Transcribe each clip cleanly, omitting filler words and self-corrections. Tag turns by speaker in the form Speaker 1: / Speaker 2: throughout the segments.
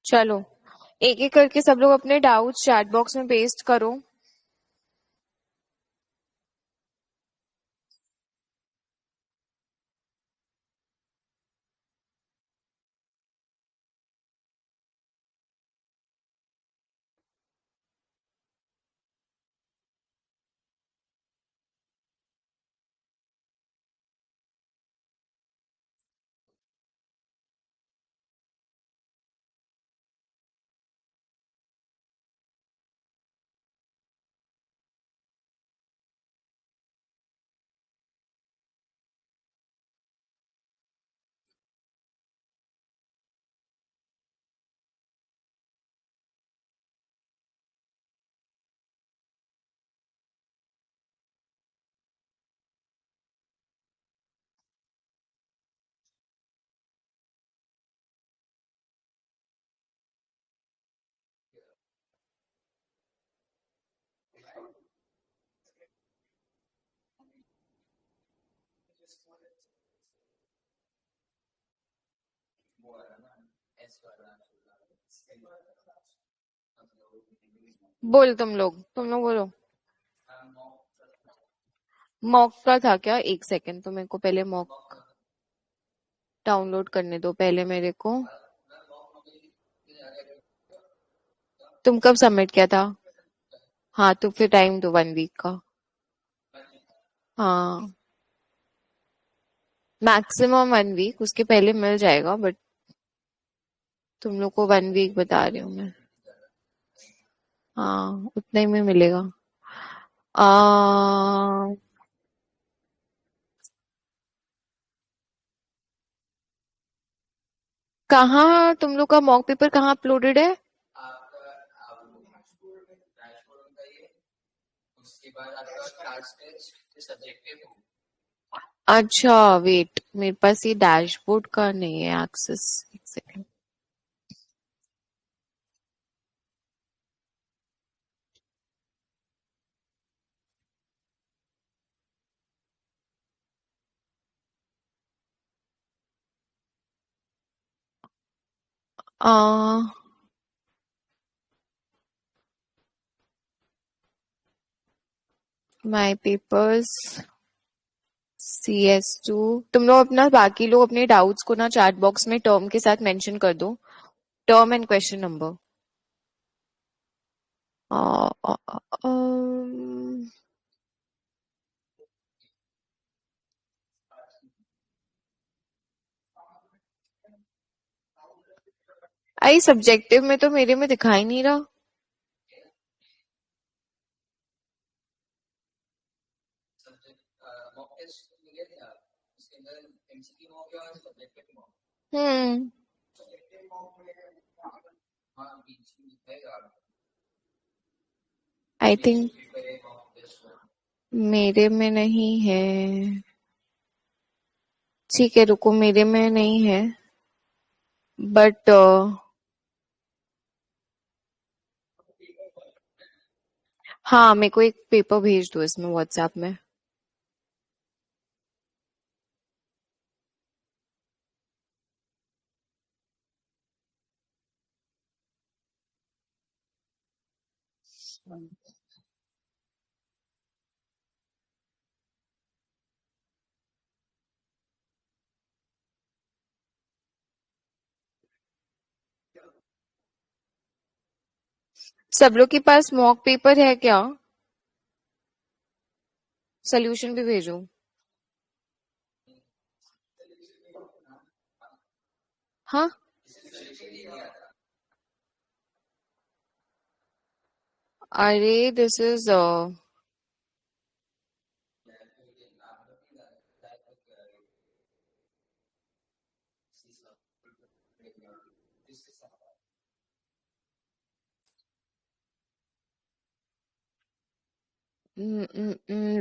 Speaker 1: चलो, एक एक करके सब लोग अपने डाउट्स चैट बॉक्स में पेस्ट करो। बोल, तुम लोग बोलो। मॉक का था क्या? एक सेकंड, तो मेरे को पहले मॉक डाउनलोड करने दो पहले मेरे को। तुम कब सबमिट किया था? हाँ, तो फिर टाइम दो 1 वीक का। हाँ, मैक्सिमम 1 वीक, उसके पहले मिल जाएगा, बट तुम लोग को 1 वीक बता रही हूँ मैं। हाँ, उतने ही में मिलेगा। आ, कहाँ तुम लोग का मॉक पेपर कहाँ अपलोडेड है? अच्छा, वेट, मेरे पास ये डैशबोर्ड का नहीं है एक्सेस। एक second. Uh my papers CS2। तुम लोग अपना, बाकी लोग अपने डाउट्स को ना चैट बॉक्स में टर्म के साथ मेंशन कर दो। Term and question number. I subjective में तो मेरे में दिखाई नहीं रहा। हम्म। आई थिंक मेरे में नहीं है। ठीक है, रुको, मेरे में नहीं है, बट हाँ, मेरे को एक पेपर भेज दो इसमें व्हाट्सएप में। सब लोग के पास मॉक पेपर है क्या? सोल्यूशन भी भेजो। हाँ। अरे, दिस इज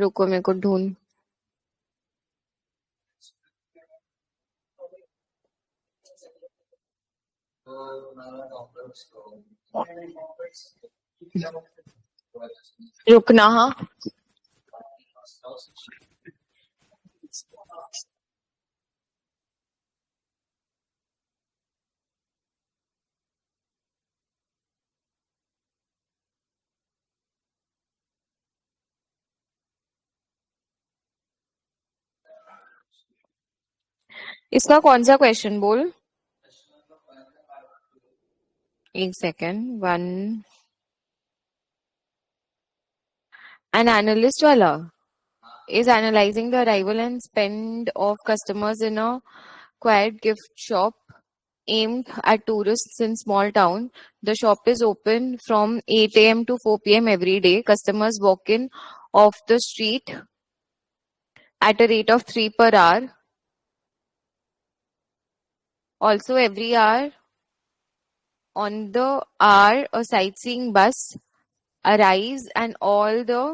Speaker 1: रुको, मेरे को ढूंढ। रुकना, हाँ। इसका कौन सा क्वेश्चन बोल? एक सेकेंड, वन। एन एनालिस्ट वाला is analyzing the arrival and spend of customers in a quiet gift shop aimed at tourists in small town. The shop is open from 8 a.m. to 4 p.m. every day. Customers walk in off the street at a rate of 3 per hour. Also, every hour on the hour, a sightseeing bus arrives and all the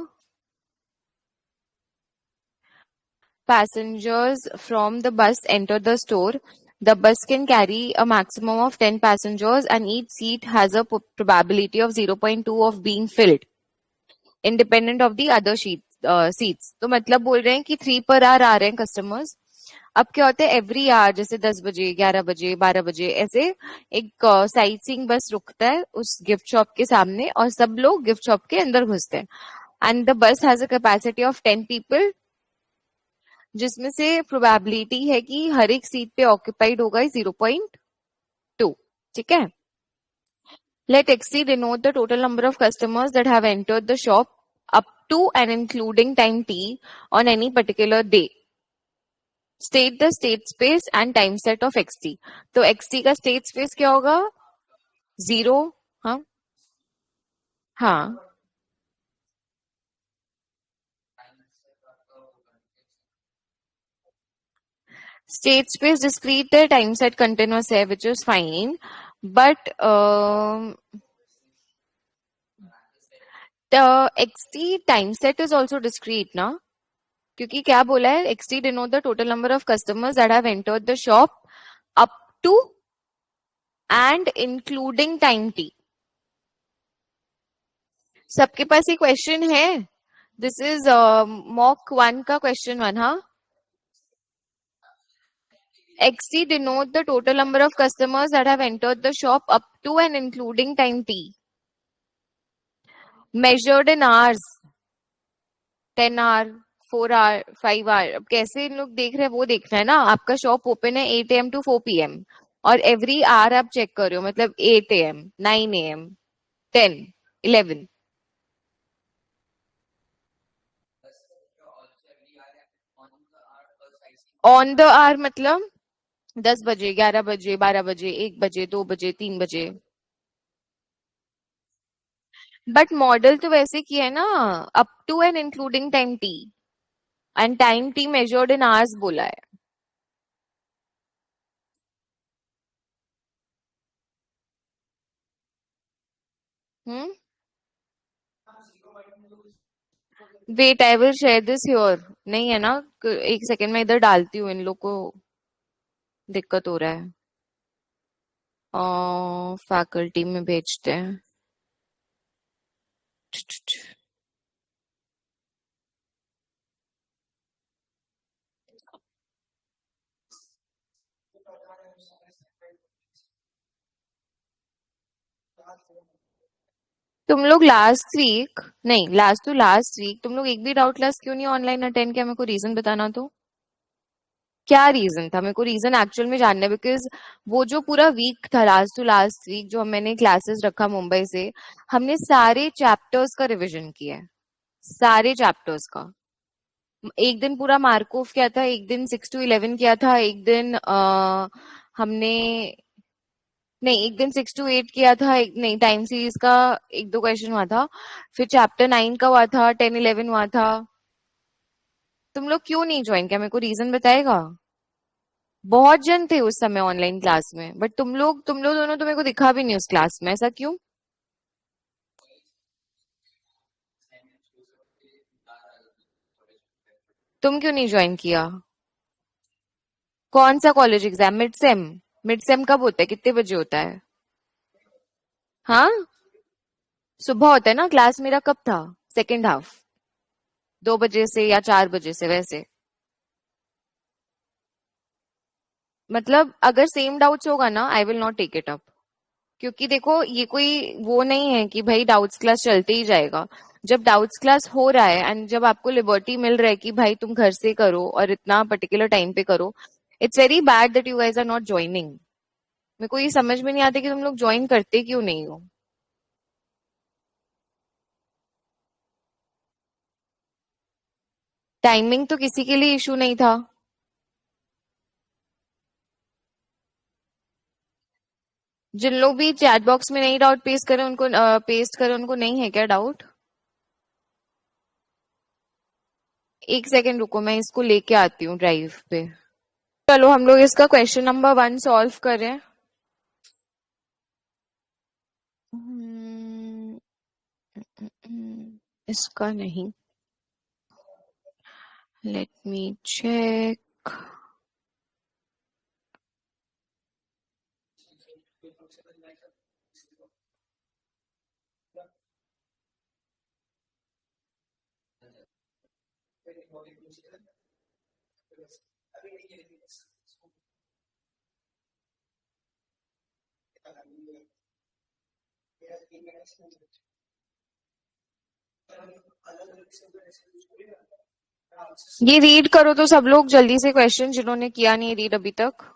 Speaker 1: passengers from the bus enter the store. The bus can carry a maximum of 10 passengers and each seat has a probability of 0.2 of being filled, independent of the other seats. तो मतलब बोल रहे हैं कि 3 per hour आ रहे हैं customers. अब क्या होता है, एवरी आवर जैसे 10 बजे, 11 बजे, 12 बजे ऐसे एक साइट सीइंग बस रुकता है उस गिफ्ट शॉप के सामने और सब लोग गिफ्ट शॉप के अंदर घुसते हैं. And the bus has a capacity of 10 people, जिसमें से प्रोबेबिलिटी है कि हर एक सीट पे ऑक्यूपाइड होगा 0.2. ठीक है. Let XC denote the total number of customers that have entered the shop up to and including time t on any particular day. State the state space and time set of XT. तो XT का state space क्या होगा? 0. हाँ हाँ. State space discrete है, time set continuous है, which is fine. But the XT time set is also discrete ना, क्योंकि क्या बोला है, XT denote the total number of customers that have entered the shop up to and including time t. सबके पास ये question है. This is mock 1 का question 1. हाँ. XT denote the total number of customers that have entered the shop up to and including time t. Measured in hours, 10 hour, 4 hour, 5 hour. अब कैसे इन लोग देख रहे हैं वो देखना है ना. आपका शॉप ओपन है 8 AM to 4 PM और एवरी आवर आप चेक कर रहे हो, मतलब 8 AM, 9 AM, 10, 11. On the our मतलब 10 बजे, 11 बजे, 12 बजे, 1 बजे, 2 बजे, 3 बजे. बट मॉडल तो वैसे किया है ना, up to and including time t, and time t measured in hours बोला है. Hmm. Wait, I will share this your. नहीं है ना, एक सेकेंड में इधर डालती हूँ, इन लोग को दिक्कत हो रहा है. फैकल्टी में भेजते हैं. तुम लोग लास्ट वीक, नहीं लास्ट टू लास्ट वीक, तुम लोग एक भी डाउट क्लास क्यों नहीं ऑनलाइन अटेंड किया? मेरे को रीजन बताना. तो क्या रीजन था? मेरे को रीजन एक्चुअल में जानना है, बिकॉज वो जो पूरा वीक था, लास्ट टू लास्ट वीक जो मैंने क्लासेस रखा मुंबई से, हमने सारे चैप्टर्स का रिवीजन किया है. सारे चैप्टर्स का. एक दिन पूरा मार्कोव किया था, एक दिन 6 to 11 किया था, एक दिन हमने, नहीं एक दिन 6 to 8 किया था, एक नहीं टाइम सीरीज का एक दो क्वेश्चन हुआ था, फिर चैप्टर 9 का हुआ था, 10, 11 हुआ था. तुम लोग क्यों नहीं ज्वाइन किया? मेरे को रीजन बताएगा. बहुत जन थे उस समय ऑनलाइन क्लास में, बट तुम लोग दोनों तो मेरे को दिखा भी नहीं उस क्लास में. ऐसा क्यों? तुम क्यों नहीं ज्वाइन किया? कौन सा college exam? Mid sem? Mid sem कब होता है, कितने बजे होता है? हाँ, सुबह होता है ना. क्लास मेरा कब था? सेकेंड हाफ, 2 बजे से या 4 बजे से वैसे. मतलब अगर सेम डाउट्स होगा ना, I will not take it up. क्योंकि देखो ये कोई वो नहीं है कि भाई डाउट्स क्लास चलते ही जाएगा. जब डाउट्स क्लास हो रहा है एंड जब आपको लिबर्टी मिल रहा है कि भाई तुम घर से करो और इतना पर्टिकुलर टाइम पे करो, it's very bad that you guys are not joining. मेरे को ये समझ में नहीं आता कि तुम लोग ज्वाइन करते क्यों नहीं हो. टाइमिंग तो किसी के लिए इशू नहीं था. जिन लोग भी चैट बॉक्स में नहीं डाउट पेस्ट करें उनको नहीं है क्या डाउट. एक सेकेंड रुको, मैं इसको लेके आती हूँ ड्राइव पे. चलो हम लोग इसका क्वेश्चन नंबर 1 सॉल्व करें. हम्म, इसका नहीं. Let me check. ये रीड करो तो सब लोग जल्दी से क्वेश्चन, जिन्होंने किया नहीं रीड अभी तक.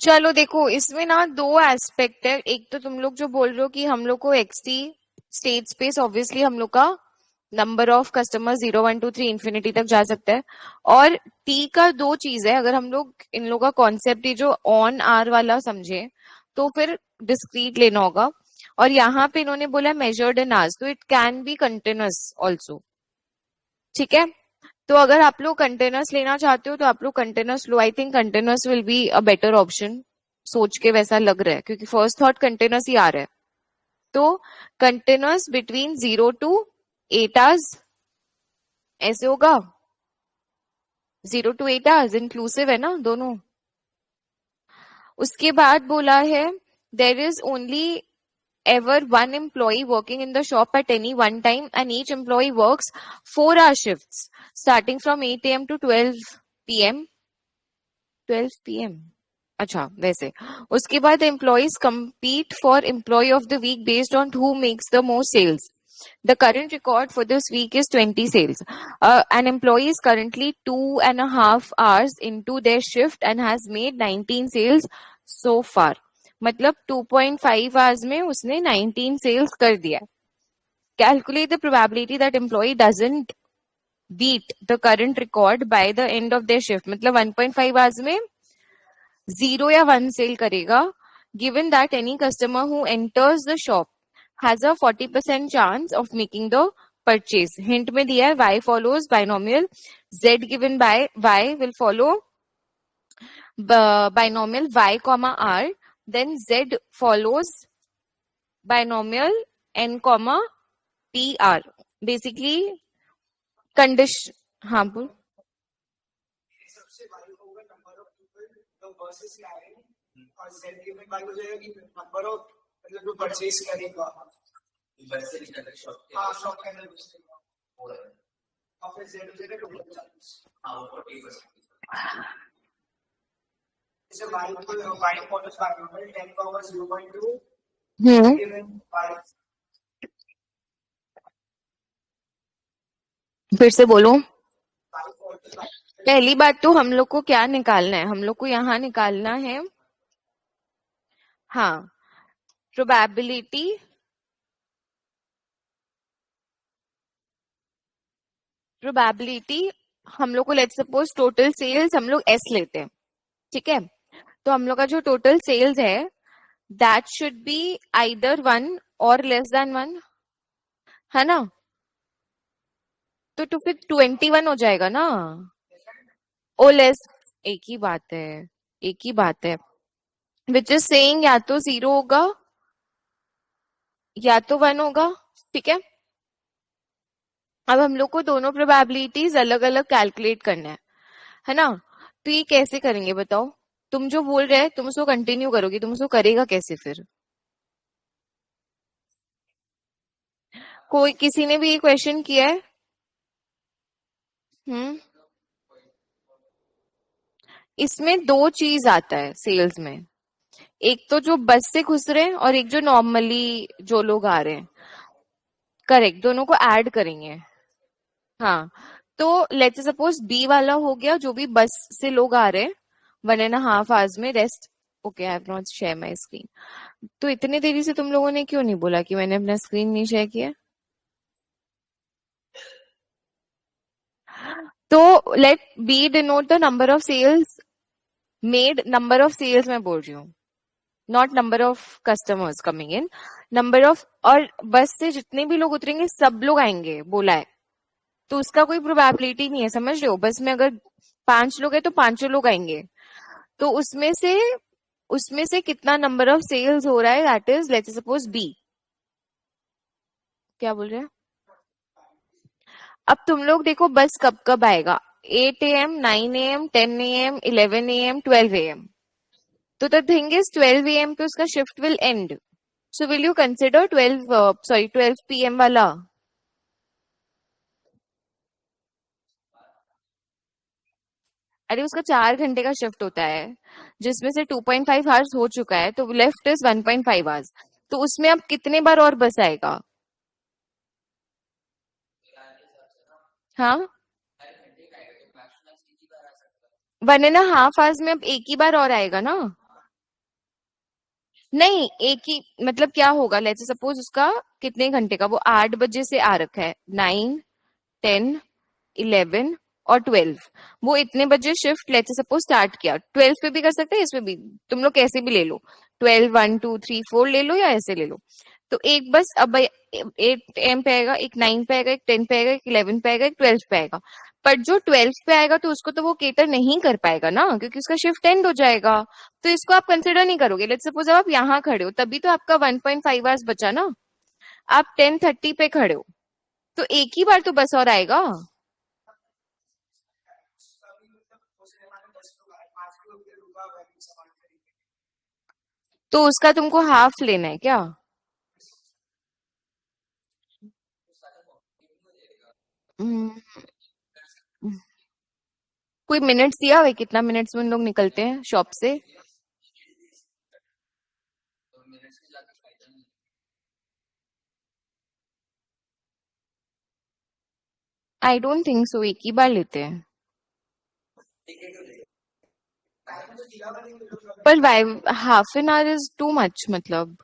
Speaker 1: चलो देखो, इसमें ना दो एस्पेक्ट है. एक तो तुम लोग जो बोल रहे हो कि हम लोग को एक्सटी स्टेट स्पेस, ऑब्वियसली हम लोग का नंबर ऑफ कस्टमर 0 1 2 3 इंफिनिटी तक जा सकता है. और टी का दो चीज है. अगर हम लोग इन लोग का कॉन्सेप्ट ही जो ऑन आर वाला समझे तो फिर डिस्क्रीट लेना होगा. और यहाँ पे इन्होंने बोला मेजर्ड इन आवर्स, तो it can be continuous also. ठीक है. तो अगर आप लोग कंटेनर्स लेना चाहते हो तो आप लोग containers low. I think containers will be a better option. सोच के वैसा लग रहा है क्योंकि फर्स्ट थॉट कंटेनर्स ही आ रहा है. तो कंटेनर्स बिटवीन 0 to 8 आवर्स ऐसे होगा. 0 to 8 आवर्स इंक्लूसिव है ना दोनों. उसके बाद बोला है there is only ever one employee working in the shop at any one time, and each employee works 4-hour shifts starting from 8 a.m. to 12 p.m. 12 p.m. अच्छा वैसे. उसके बाद employees compete for employee of the week based on who makes the most sales. The current record for this week is 20 sales. An employee is currently 2.5 hours into their shift and has made 19 sales so far. मतलब 2.5 hours में उसने 19 sales कर दिया. Calculate the probability that employ doesn't beat the current record by the end of their shift. मतलब 1.5 hours में 0 या 1 sale करेगा. Given that any customer who enters the shop has a 40% chance of making the purchase. Hint में दिया है y follows binomial, z given by y will follow binomial y comma r, then z follows binomial n comma p r. Basically condition. हाँ बोल. फिर से बोलो. पहली बात तो हम लोग को क्या निकालना है. हम लोग को यहाँ निकालना है हाँ प्रोबेबिलिटी. हम लोग को लेट्स सपोज टोटल सेल्स हम लोग एस लेते हैं. ठीक है. तो हम लोग का जो टोटल सेल्स है दैट शुड बी आइदर 1 और लेस देन 1, है ना. तो फिर 21 हो जाएगा ना। ओ लेस, एक ही बात है, एक ही बात है। विच इज सेइंग या तो 0 होगा या तो 1 होगा। ठीक है, अब हम लोग को दोनों प्रोबेबिलिटीज अलग अलग कैलकुलेट करना है ना। तो ये कैसे करेंगे बताओ? तुम जो बोल रहे हैं तुम उसको कंटिन्यू करोगे, तुम उसको करेगा कैसे फिर? कोई किसी ने भी ये क्वेश्चन किया है? हम्म। इसमें दो चीज आता है सेल्स में, एक तो जो बस से घुस रहे हैं और एक जो नॉर्मली जो लोग आ रहे हैं। करेक्ट, दोनों को ऐड करेंगे। हाँ, तो लेट्स सपोज बी वाला हो गया जो भी बस से लोग आ रहे हैं 1.5 आवर्स में, rest. Okay, I have not share my screen. तो इतने देरी से तुम लोगों ने क्यों नहीं बोला कि मैंने अपना स्क्रीन नहीं शेयर किया? तो let B denote the number of sales made, number of sales मैं बोल रही हूँ, not number of customers coming in. Number of, और बस से जितने भी लोग उतरेंगे सब लोग आएंगे बोला है, तो उसका कोई प्रोबेबिलिटी नहीं है, समझ रहे हो? बस में अगर 5 लोग है तो 5 लोग आएंगे, तो उसमें से कितना नंबर ऑफ सेल्स हो रहा है, that is let's suppose B. क्या बोल रहे हैं? अब तुम लोग देखो बस कब कब आएगा, 8 AM, 9 AM, 10 AM, 11 AM, 12 AM। तो द थिंग इज 12 AM पे उसका shift will and, so will you consider 12 PM वाला? अरे उसका 4 घंटे का शिफ्ट होता है, जिसमें से 2.5 आवर्स हो चुका है, तो लेफ्ट इज 1.5 आवर्स। तो उसमें अब कितने बार और बस आएगा? हाँ, 1.5 आवर्स में अब एक ही बार और आएगा ना। नहीं, एक ही मतलब क्या होगा, लेट्स सपोज उसका कितने घंटे का, वो 8 बजे से आ रखा है, 9, 10, 11 और 12। वो इतने बजे शिफ्ट लेट्स सपोज स्टार्ट किया, 12 पे भी कर सकते हैं, इसमें भी, तुम लोग कैसे भी ले लो, 12, 1, 2, 3, 4 ले लो या ऐसे ले लो। तो एक बस अब 8 AM पे आएगा, एक 9 पे आएगा, एक 10 पे आएगा, एक 11 पे आएगा, एक 12 पे आएगा। पर जो 12 पे आएगा तो उसको तो वो केटर नहीं कर पाएगा ना, क्योंकि उसका शिफ्ट एंड हो जाएगा। तो इसको आप कंसिडर नहीं करोगे। लेट्स सपोज अब आप यहाँ खड़े हो, तभी तो आपका 1.5 आवर्स बचा ना। आप 10:30 पे खड़े हो, तो एक ही बार तो बस और आएगा। तो उसका तुमको हाफ लेना है क्या? हम्म, कोई मिनट्स दिया हुआ है कितना मिनट्स में उन लोग निकलते हैं शॉप से? आई डोंट थिंक सो, एक ही बार लेते हैं। पर 1/2 an hour is too much, मतलब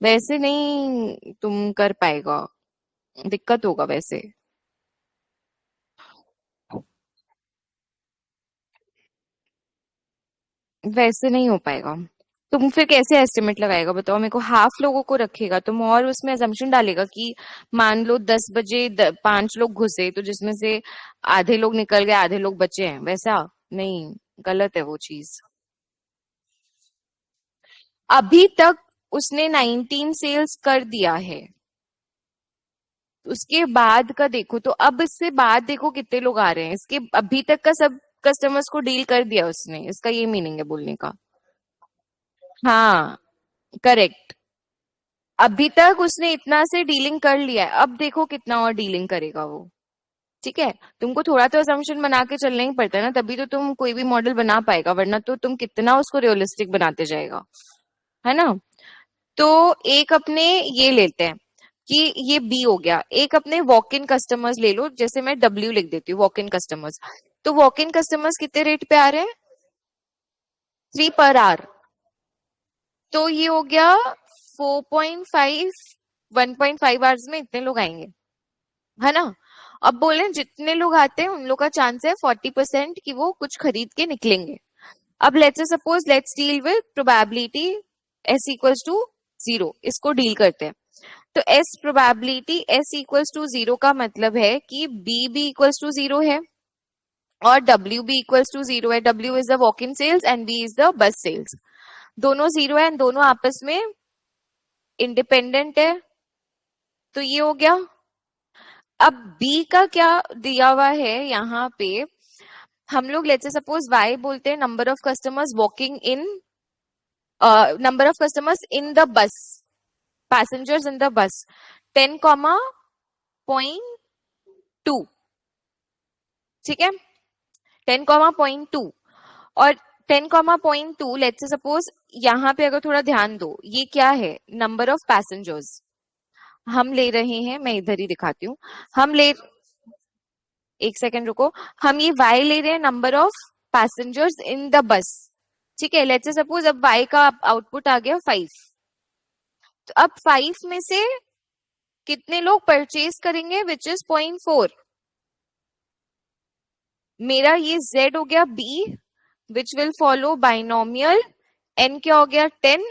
Speaker 1: वैसे नहीं तुम कर पाएगा, दिक्कत होगा वैसे। वैसे नहीं हो पाएगा। तुम फिर कैसे एस्टिमेट लगाएगा बताओ मेरे को? हाफ लोगों को रखेगा तुम और उसमें अजम्पशन डालेगा कि मान लो 10 बजे 5 लोग घुसे, तो जिसमें से आधे लोग निकल गए, आधे लोग बचे हैं, वैसा नहीं, गलत है वो चीज। अभी तक उसने 19 सेल्स कर दिया है, उसके बाद का देखो, तो अब इससे बाद देखो कितने लोग आ रहे हैं, इसके अभी तक का सब कस्टमर्स को डील कर दिया उसने, इसका ये मीनिंग है बोलने का। हाँ, करेक्ट। अभी तक उसने इतना से डीलिंग कर लिया है, अब देखो कितना और डीलिंग करेगा वो। ठीक है, तुमको थोड़ा तो असम्पशन बना के चलना ही पड़ता है ना, तभी तो तुम कोई भी मॉडल बना पाएगा, वरना तो तुम कितना उसको रियलिस्टिक बनाते जाएगा, है ना। तो एक अपने ये लेते हैं कि ये बी हो गया, एक अपने वॉक इन कस्टमर्स ले लो, जैसे मैं डब्ल्यू लिख देती हूँ, वॉक इन कस्टमर्स। तो वॉक इन कस्टमर्स कितने रेट पे आ रहे हैं? 3 पर आवर। तो ये हो गया 4.5, 1.5 आवर्स में इतने लोग आएंगे, है ना। अब बोले जितने लोग आते हैं उन लोग का चांस है 40% कि वो कुछ खरीद के निकलेंगे। अब let's suppose let's deal with probability S = 0, इसको डील करते हैं। तो S probability S equals to 0 का मतलब है कि B भी इक्वल्स टू 0 है और W भी इक्वल्स टू 0 है. W is the walk in sales and B is the bus sales. दोनों 0 है एंड दोनों आपस में इंडिपेंडेंट है. तो ये हो गया. अब B का क्या दिया हुआ है यहाँ पे. हम लोग लेट्स से सपोज Y बोलते हैं number of customers walking in, number of customers in the bus, passengers in the bus 10,2. ठीक है, 10,2 और 10,2 लेट्स से सपोज यहाँ पे अगर थोड़ा ध्यान दो, ये क्या है, नंबर ऑफ पैसेंजर्स हम ले रहे हैं. मैं इधर ही दिखाती हूँ. हम ले, एक सेकेंड रुको, हम ये Y ले रहे हैं number of passengers in the bus. ठीक है, लेट्स से सपोज अब Y का आउटपुट आ गया 5. तो अब 5 में से कितने लोग परचेज करेंगे, विच इज 0.4. मेरा ये Z हो गया B which will follow binomial. N क्या हो गया 10,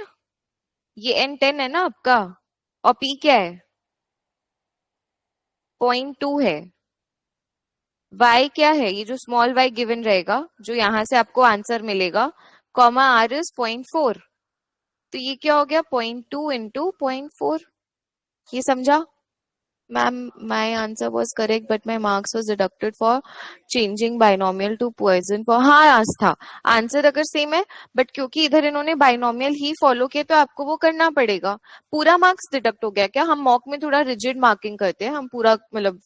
Speaker 1: ये N 10 है ना आपका, और P क्या है 0.2 है. Y क्या है, ये जो स्मॉल y गिवन रहेगा जो यहां से आपको आंसर मिलेगा, कॉमा R इज 0.4. तो ये क्या हो गया 0.2 इंटू 0.4. ये समझा ma'am. My answer was correct but my marks was deducted for changing binomial to Poisson for. हाँ आस्था, आंसर अगर सेम है बट क्योंकि इधर इन्होंने बाइनोमियल ही फॉलो किया तो आपको वो करना पड़ेगा. पूरा मार्क्स डिडक्ट हो गया क्या. हम मॉक में थोड़ा रिजिड मार्किंग करते हैं, हम पूरा मतलब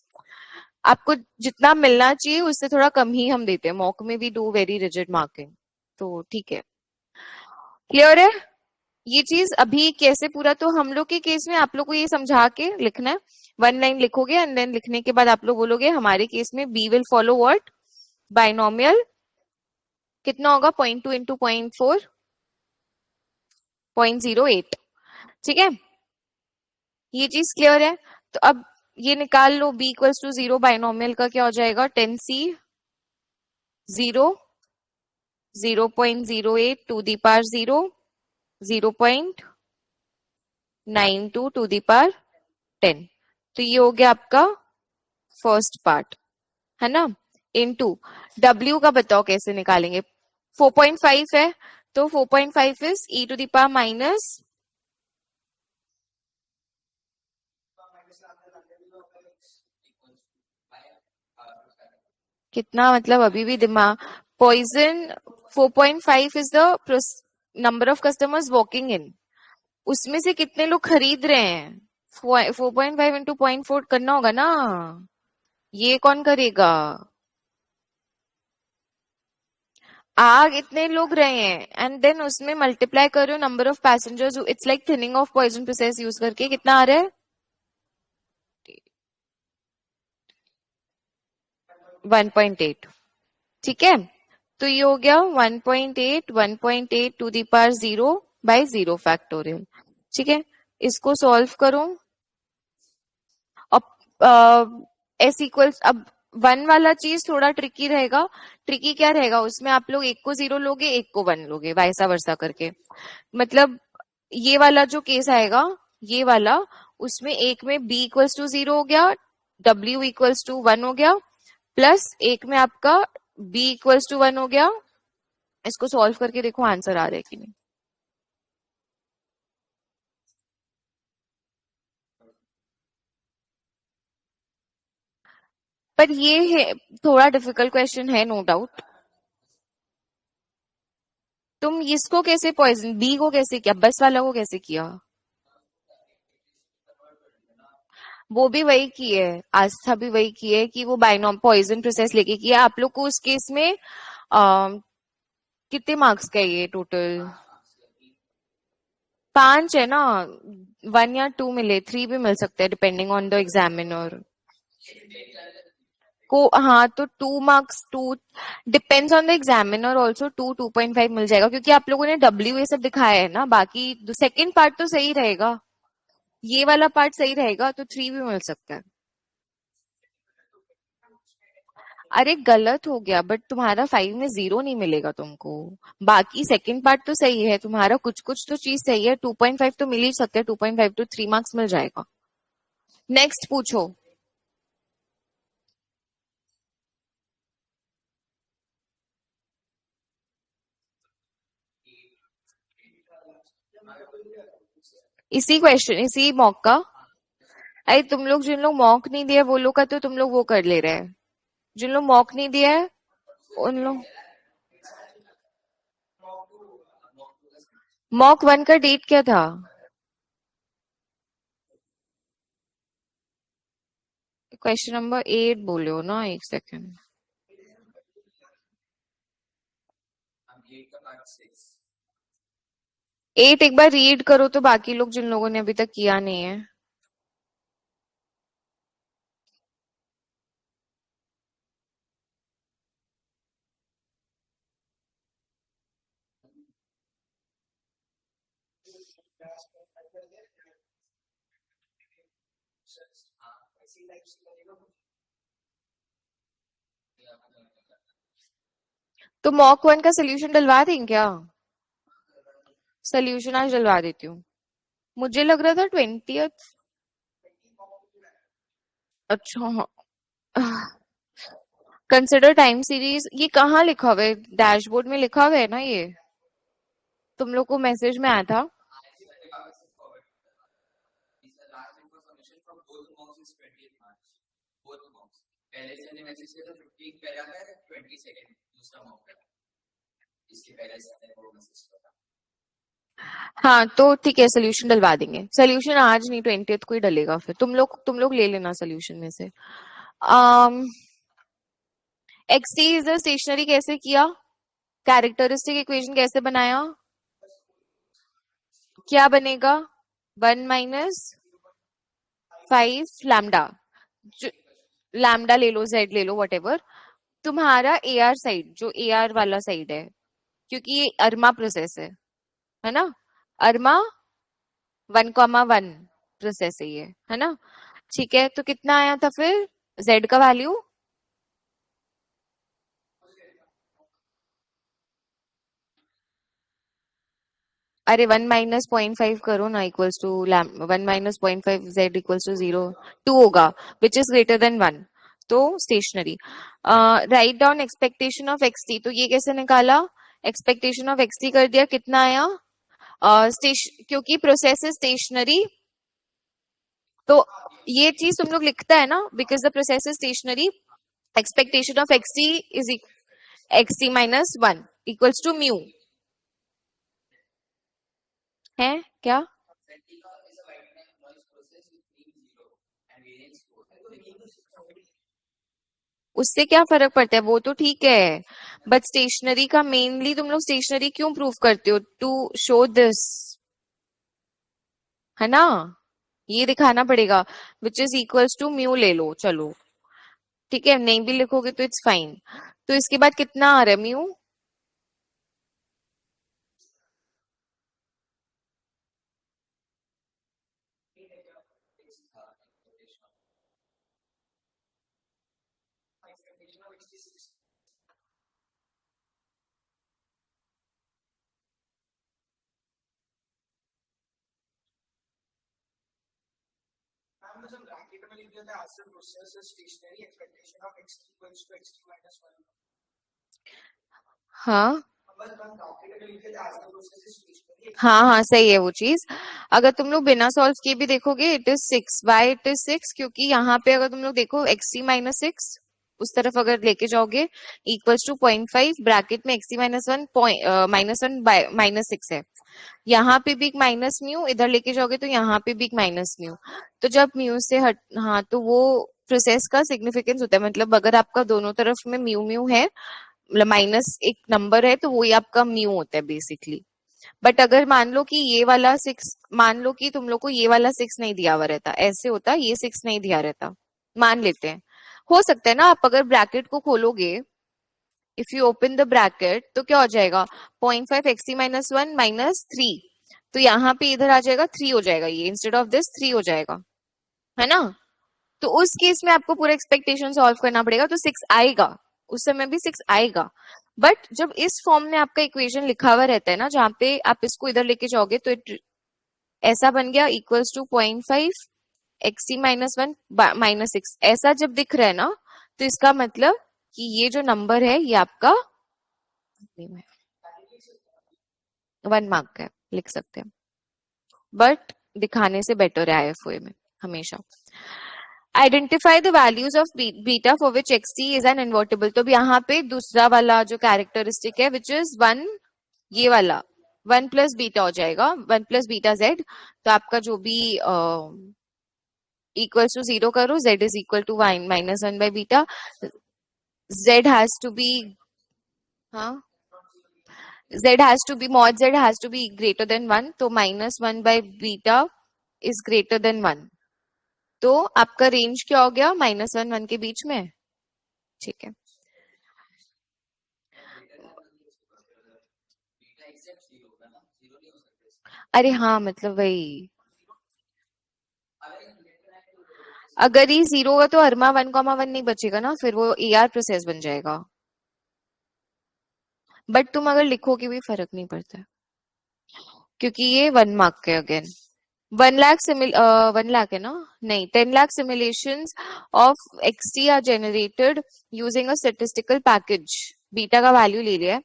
Speaker 1: आपको जितना मिलना चाहिए उससे थोड़ा कम ही हम देते हैं. मॉक में भी डू वेरी रिजिड मार्किंग. तो ठीक है, क्लियर है ये चीज. अभी कैसे पूरा, तो हम लोग के केस में आप लोग को ये समझा के लिखना है. 1 लाइन लिखोगे एंड देन लिखने के बाद आप लोग बोलोगे हमारे केस में B will follow what, binomial. कितना होगा 0.2 इंटू 0.4, 0.08. ठीक है, ये चीज क्लियर है. तो अब ये निकाल लो, b इक्वल्स टू 0 बाइनोमियल का क्या हो जाएगा 10c 0 0.08 to the power 0 0.92 to the power 10. तो ये हो गया आपका फर्स्ट पार्ट, है ना. इनटू W का बताओ कैसे निकालेंगे. 4.5 है तो 4.5 is e to the power minus, कितना मतलब अभी भी दिमाग. Poisson 4.5 is the number of customers walking in, उसमें से कितने लोग खरीद रहे हैं. 4.5 इंटू 0.4 करना होगा ना, ये कौन करेगा. आग इतने लोग रहे हैं एंड देन उसमें मल्टीप्लाई करो number of passengers. It's like thinning of Poisson process use करके कितना आ रहा है 1.8. ठीक है, तो ये हो गया 1.8 to the power 0 by 0 factorial. ठीक है, इसको सॉल्व करो. अब एस इक्वल्स, अब 1 वाला चीज थोड़ा ट्रिकी रहेगा. ट्रिकी क्या रहेगा, उसमें आप लोग एक को 0 लोगे एक को 1 लोगे, वैसा वर्सा करके. मतलब ये वाला जो केस आएगा, ये वाला, उसमें एक में b इक्वल्स टू 0 हो गया, w इक्वल्स टू 1 हो गया, प्लस एक में आपका b इक्वल्स टू 1 हो गया. इसको सॉल्व करके देखो आंसर आ रहा है कि नहीं. पर ये है थोड़ा डिफिकल्ट क्वेश्चन है नो डाउट. तुम इसको कैसे पॉइजन, बी को कैसे किया, बस वाला को कैसे किया. वो भी वही की है, आस्था भी वही की है कि वो बाइनोम पॉइजन प्रोसेस लेके किया. आप लोग को उस केस में कितने मार्क्स का ये टोटल 5 है ना. 1 या 2 मिले, 3 भी मिल सकते हैं डिपेंडिंग ऑन द एग्जामिनर को. हाँ तो 2 marks, 2 depends on the examiner also. 2.5 मिल जाएगा क्योंकि आप लोगों ने W ये सब दिखाया है ना. बाकी सेकेंड पार्ट तो सही रहेगा, ये वाला पार्ट सही रहेगा तो 3 भी मिल सकता है. अरे गलत हो गया, बट तुम्हारा 5 में 0 नहीं मिलेगा तुमको. बाकी सेकंड पार्ट तो सही है तुम्हारा, कुछ कुछ तो चीज सही है. 2.5 तो मिल ही सकता है, 2.5 तो 3 मार्क्स मिल जाएगा. नेक्स्ट पूछो। इसी क्वेश्चन, इसी मॉक का। अरे तुम लोग, जिन लोग मॉक नहीं दिया वो लोग का तो तुम लोग वो कर ले रहे हैं। जिन लोग मॉक नहीं दिया है उन लोग। मॉक 1 का डेट क्या था? क्वेश्चन नंबर 8 बोले हो ना, एक सेकेंड। 8 एक बार रीड करो तो, बाकी लोग जिन लोगों ने अभी तक किया नहीं है। तो मॉक 1 का सोल्यूशन डलवा दें क्या? सोल्यूशन आज डलवा देती हूँ। मुझे लग रहा था 20th। अच्छा हाँ। कंसिडर टाइम सीरीज, ये कहाँ लिखा हुआ है? डैशबोर्ड में लिखा हुआ है ना ये? तुम लोग को मैसेज में आया था। हाँ तो ठीक है, सोल्यूशन डलवा देंगे। सोल्यूशन आज नहीं, 20th को ही डलेगा। फिर तुम लोग ले लेना सोल्यूशन में से। X T is a stationary कैसे किया? कैरेक्टरिस्टिक इक्वेशन कैसे बनाया? क्या बनेगा? 1 - 5 लैम्डा। लैम्डा ले लो, जेड ले लो, वट एवर। तुम्हारा ए आर साइड, जो ए आर वाला साइड है, क्योंकि ये अरमा प्रोसेस है ना? अरमा 1,1 प्रोसेस है ये, है ना? ठीक है, तो कितना आया था फिर जेड का वैल्यू? अरे 1 - 0.5 करो ना, equals to 1 - 0.5 Z equals to 0, 2 होगा, विच इज ग्रेटर देन 1। तो stationary. Write down expectation of X T, तो ये कैसे निकाला? एक्सपेक्टेशन ऑफ एक्स टी कर दिया, कितना आया? क्योंकि प्रोसेस इज स्टेशनरी, तो ये चीज तुम लोग लिखता है ना, because the process is stationary, expectation of X T is X T minus 1 equals to mu. है क्या? उससे क्या फर्क पड़ता है, वो तो ठीक है। बट स्टेशनरी का मेनली तुम लोग स्टेशनरी क्यों प्रूव करते हो? टू शो दिस, है ना? ये दिखाना पड़ेगा, which is equals to mu ले लो। चलो ठीक है, नहीं भी लिखोगे तो इट्स फाइन। तो इसके बाद कितना आ रहा है म्यू? हाँ हाँ हाँ, सही है वो चीज। अगर तुम लोग बिना सॉल्व किए भी देखोगे, it is 6। Why it is 6? क्योंकि यहाँ पे अगर तुम लोग देखो, एक्स टी माइनस 6 उस तरफ अगर लेके जाओगे, इक्वल्स टू 0.5 ब्रैकेट में एक्स टी माइनस 1 -1 -6 है। यहाँ पे भी एक माइनस म्यू, इधर लेके जाओगे तो यहाँ पे भी एक माइनस म्यू। तो जब म्यू से हट, हाँ, तो वो प्रोसेस का सिग्निफिकेंस होता है। मतलब अगर आपका दोनों तरफ में म्यू म्यू है, मतलब माइनस एक नंबर है, तो वही आपका म्यू होता है बेसिकली। बट अगर मान लो कि ये वाला 6, मान लो कि तुम लोग को ये वाला 6 नहीं दिया हुआ रहता, ऐसे होता, ये 6 नहीं दिया रहता, मान लेते हैं। हो सकता है ना, आप अगर ब्रैकेट को खोलोगे, if you open the bracket, तो क्या हो जाएगा? 0.5 एक्स टी माइनस 1 -3। तो यहाँ पे इधर आ जाएगा 3 हो जाएगा, ये इंस्टेड ऑफ दिस 3 हो जाएगा, है ना? तो उस केस में आपको पूरा एक्सपेक्टेशन सॉल्व करना पड़ेगा, तो 6 आएगा, उस समय भी 6 आएगा। बट जब इस फॉर्म में आपका इक्वेशन लिखा हुआ रहता है ना, जहां पे आप इसको इधर लेके जाओगे, तो ऐसा बन गया, इक्वल्स टू 0.5 XC -1 -6 ऐसा जब दिख रहा है ना, तो इसका मतलब कि ये जो नंबर है ये आपका 1 मार्क का है, लिख सकते हैं, बट दिखाने से बेटर है IFOA में हमेशा। Identify the values of beta for which XT is an invertible. तो अब यहाँ पे दूसरा वाला जो कैरेक्टरिस्टिक है विच इज 1, ये वाला 1 प्लस बीटा हो जाएगा, 1 प्लस बीटा जेड। तो आपका जो भी इक्वल्स टू 0 करो, z is equal to -1 by beta, z has to be, हाँ, mod z has to be greater than 1, तो -1 by beta is greater than 1। तो आपका रेंज क्या हो गया, -1 1 के बीच में, ठीक है। अरे हाँ, मतलब वही, अगर ये 0 होगा तो अरमा 1,1 नहीं बचेगा ना, फिर वो AR प्रोसेस बन जाएगा। बट तुम अगर लिखोगे भी फर्क नहीं पड़ता है, क्योंकि ये 1 मार्क के अगेन 1 लाख है ना, नहीं 10 lakh simulations of XT are generated using a statistical package. Beta का वैल्यू ले लिया है,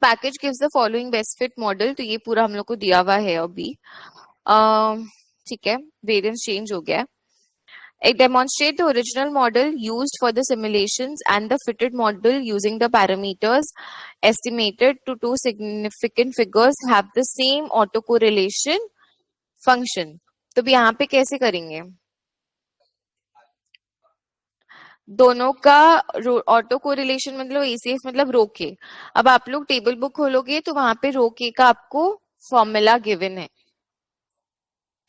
Speaker 1: package gives the following best fit model. तो ये पूरा हम लोग को दिया हुआ है अभी, ठीक है, वेरिएंस चेंज हो गया है। It demonstrates the original model used for the simulations and the fitted model using the parameters estimated to two significant figures have the same autocorrelation function। तो भी यहाँ पे कैसे करेंगे, दोनों का ऑटो कोरिलेशन मतलब ACF मतलब रो के। अब आप लोग टेबल बुक खोलोगे तो वहां पे रो के का आपको फॉर्मूला गिवन है,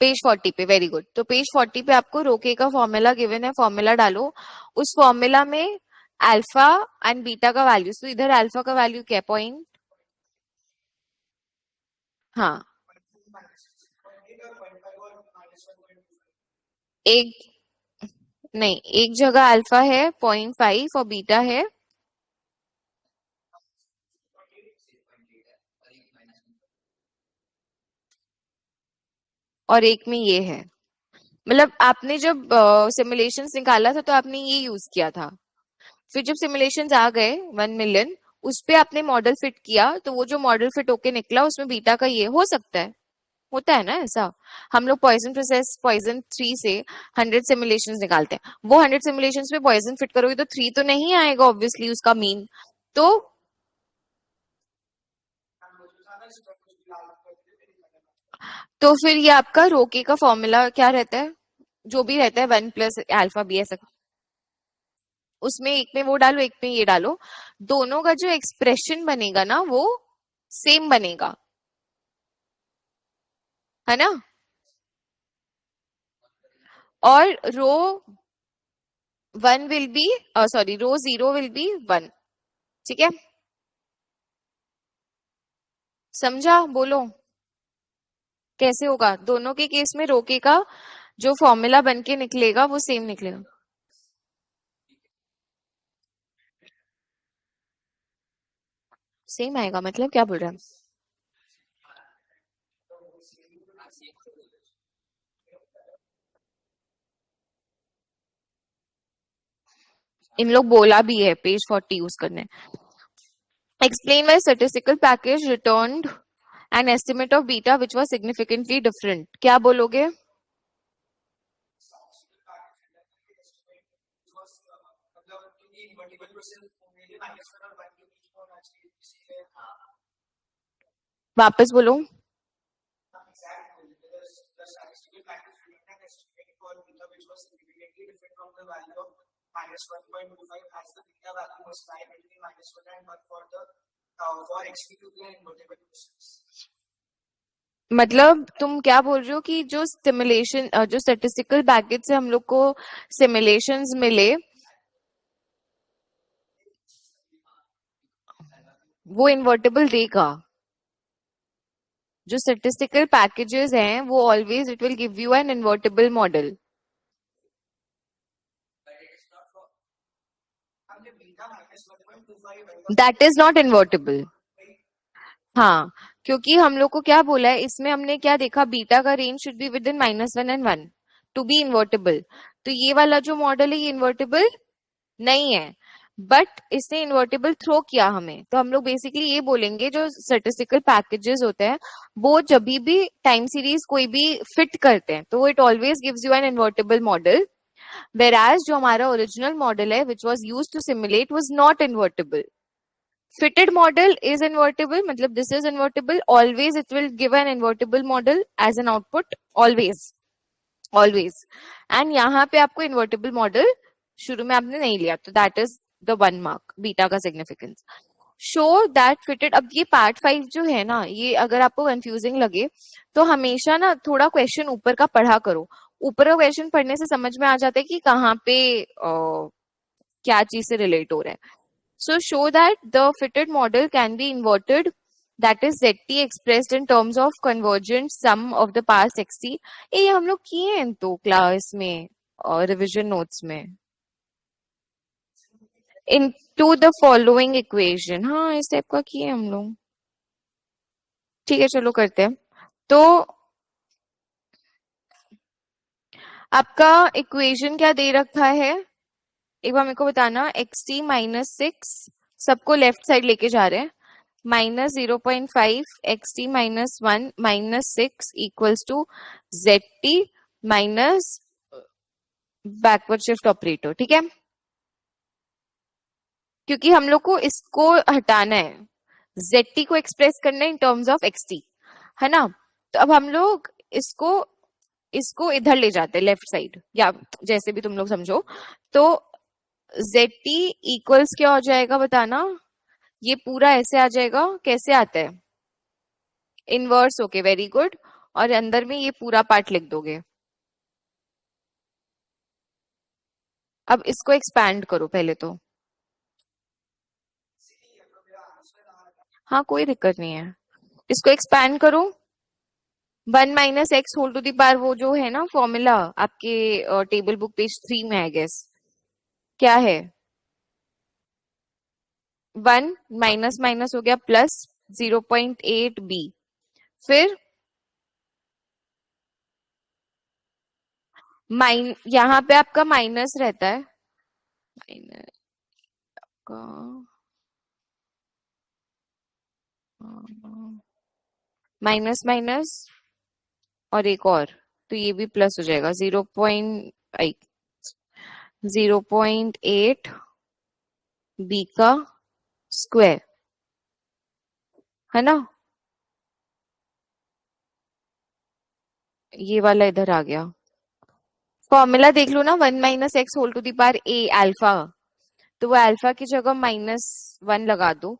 Speaker 1: पेज 40 पे, वेरी गुड। तो पेज 40 पे आपको रोके का फॉर्मूला गिवन है, फॉर्मूला डालो, उस फॉर्मूला में अल्फा एंड बीटा का वैल्यू, तो इधर अल्फा का वैल्यू क्या, पॉइंट, हाँ, एक, नहीं, एक जगह अल्फा है 0.5 और बीटा है, और एक में ये है। मतलब आपने जब सिमुलेशंस निकाला था तो आपने ये यूज किया था, फिर जब सिमुलेशंस आ गए 1 मिलियन, उस पे आपने मॉडल फिट किया, तो वो जो मॉडल फिट होके निकला उसमें बीटा का ये हो सकता है, होता है ना ऐसा। हम लोग पॉइजन 3 से 100 सिमुलेशंस निकालते हैं, वो 100 सिमुलेशंस में पॉइजन फिट करोगे तो 3 तो नहीं आएगा ऑब्वियसली उसका मीन। तो तो फिर ये आपका रोके का फॉर्मूला क्या रहता है, जो भी रहता है 1 प्लस अल्फा बी ऐसा, उसमें एक में वो डालो, एक में ये डालो, दोनों का जो एक्सप्रेशन बनेगा ना वो सेम बनेगा, है ना। और row 1 will be, sorry, row 0 will be 1, ठीक है, समझा, बोलो कैसे होगा। दोनों के केस में रोके का जो फॉर्मूला बन के निकलेगा वो सेम निकलेगा। सेम आएगा मतलब क्या बोल रहा है, इन लोग बोला भी है पेज 40 यूज करने। Explain why statistical package returned an estimate of beta which was significantly different. क्या बोलोगे, वापस बोलो। मतलब तुम क्या बोल रहे हो कि जो सिमुलेशन, जो स्टेटिस्टिकल पैकेज से हम लोग को सिमुलेशंस मिले वो इन्वर्टेबल देगा। जो स्टेटिस्टिकल पैकेजेस हैं वो always it will give you an invertible model. That is not invertible, हाँ, क्योंकि हम लोग को क्या बोला है इसमें, हमने क्या देखा, बीटा का range should be within -1 and 1 to be invertible. तो ये वाला जो मॉडल है ये इन्वर्टेबल नहीं है, बट इसने इन्वर्टेबल थ्रो किया हमें। तो हम लोग बेसिकली ये बोलेंगे जो स्टैटिस्टिकल पैकेजेस होते हैं वो जब भी टाइम सीरीज कोई भी फिट करते हैं तो वो it always gives you an invertible model, whereas जो हमारा ओरिजिनल मॉडल है which was used to simulate was not invertible. Fitted model is invertible, मतलब this is invertible, always it will give an invertible model as an output, always always। and यहाँ पे आपको invertible model शुरू में आपने नहीं लिया, तो that is the 1 mark beta का significance। Show that fitted. अब ये पार्ट 5 जो है ना, ये अगर आपको कंफ्यूजिंग लगे तो हमेशा ना थोड़ा क्वेश्चन ऊपर का पढ़ा करो। ऊपर का क्वेश्चन पढ़ने से समझ में आ जाता है कि कहाँ पे क्या चीज से रिलेट हो रहा है। सो show that the fitted model can be inverted, that is ZT expressed in terms of convergent sum of the past XT। ये हम लोग किए हैं तो क्लास में और रिविजन नोट्स में। इनटू द फॉलोइंग इक्वेशन, हाँ इस टाइप का किए हम लोग। ठीक है चलो करते हैं। तो आपका इक्वेशन क्या दे रखा है एक बार मेरे को बताना। xt-6 सबको लेफ्ट साइड लेके जा रहे हैं, -0.5 xt-1 -6 equals to ZT minus backward shift operator. ठीक है, क्योंकि हम लोग को इसको हटाना है, ZT को एक्सप्रेस करना है इन टर्म्स ऑफ XT, है ना। तो अब हम लोग इसको इसको इधर ले जाते हैं लेफ्ट साइड, या जैसे भी तुम लोग समझो। तो ZT इक्वल्स क्या हो जाएगा बताना। ये पूरा ऐसे आ जाएगा, कैसे आता है, इनवर्स होके, वेरी गुड। और अंदर में ये पूरा पार्ट लिख दोगे। अब इसको एक्सपैंड करो पहले तो। हाँ कोई दिक्कत नहीं है, इसको एक्सपैंड करो। 1 - x whole to the power, वो जो है ना फॉर्मूला आपके टेबल बुक पेज 3 में, आई गेस क्या है, 1 माइनस माइनस हो गया प्लस 0.8b, फिर यहाँ पे आपका माइनस रहता है, माइनस का माइनस माइनस और एक और, तो ये भी प्लस हो जाएगा, 0.8 बी का स्क्वायर, है ना। ये वाला इधर आ गया। फॉर्मूला देख लो ना, 1 - x whole to the power a alpha, तो वो अल्फा की जगह -1 लगा दो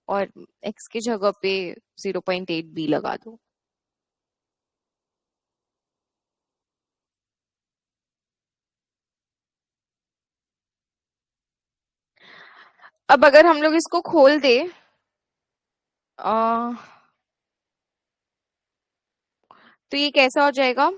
Speaker 1: और x की जगह पे 0.8b लगा दो। अब अगर हम लोग इसको खोल दे, तो ये कैसा हो जाएगा,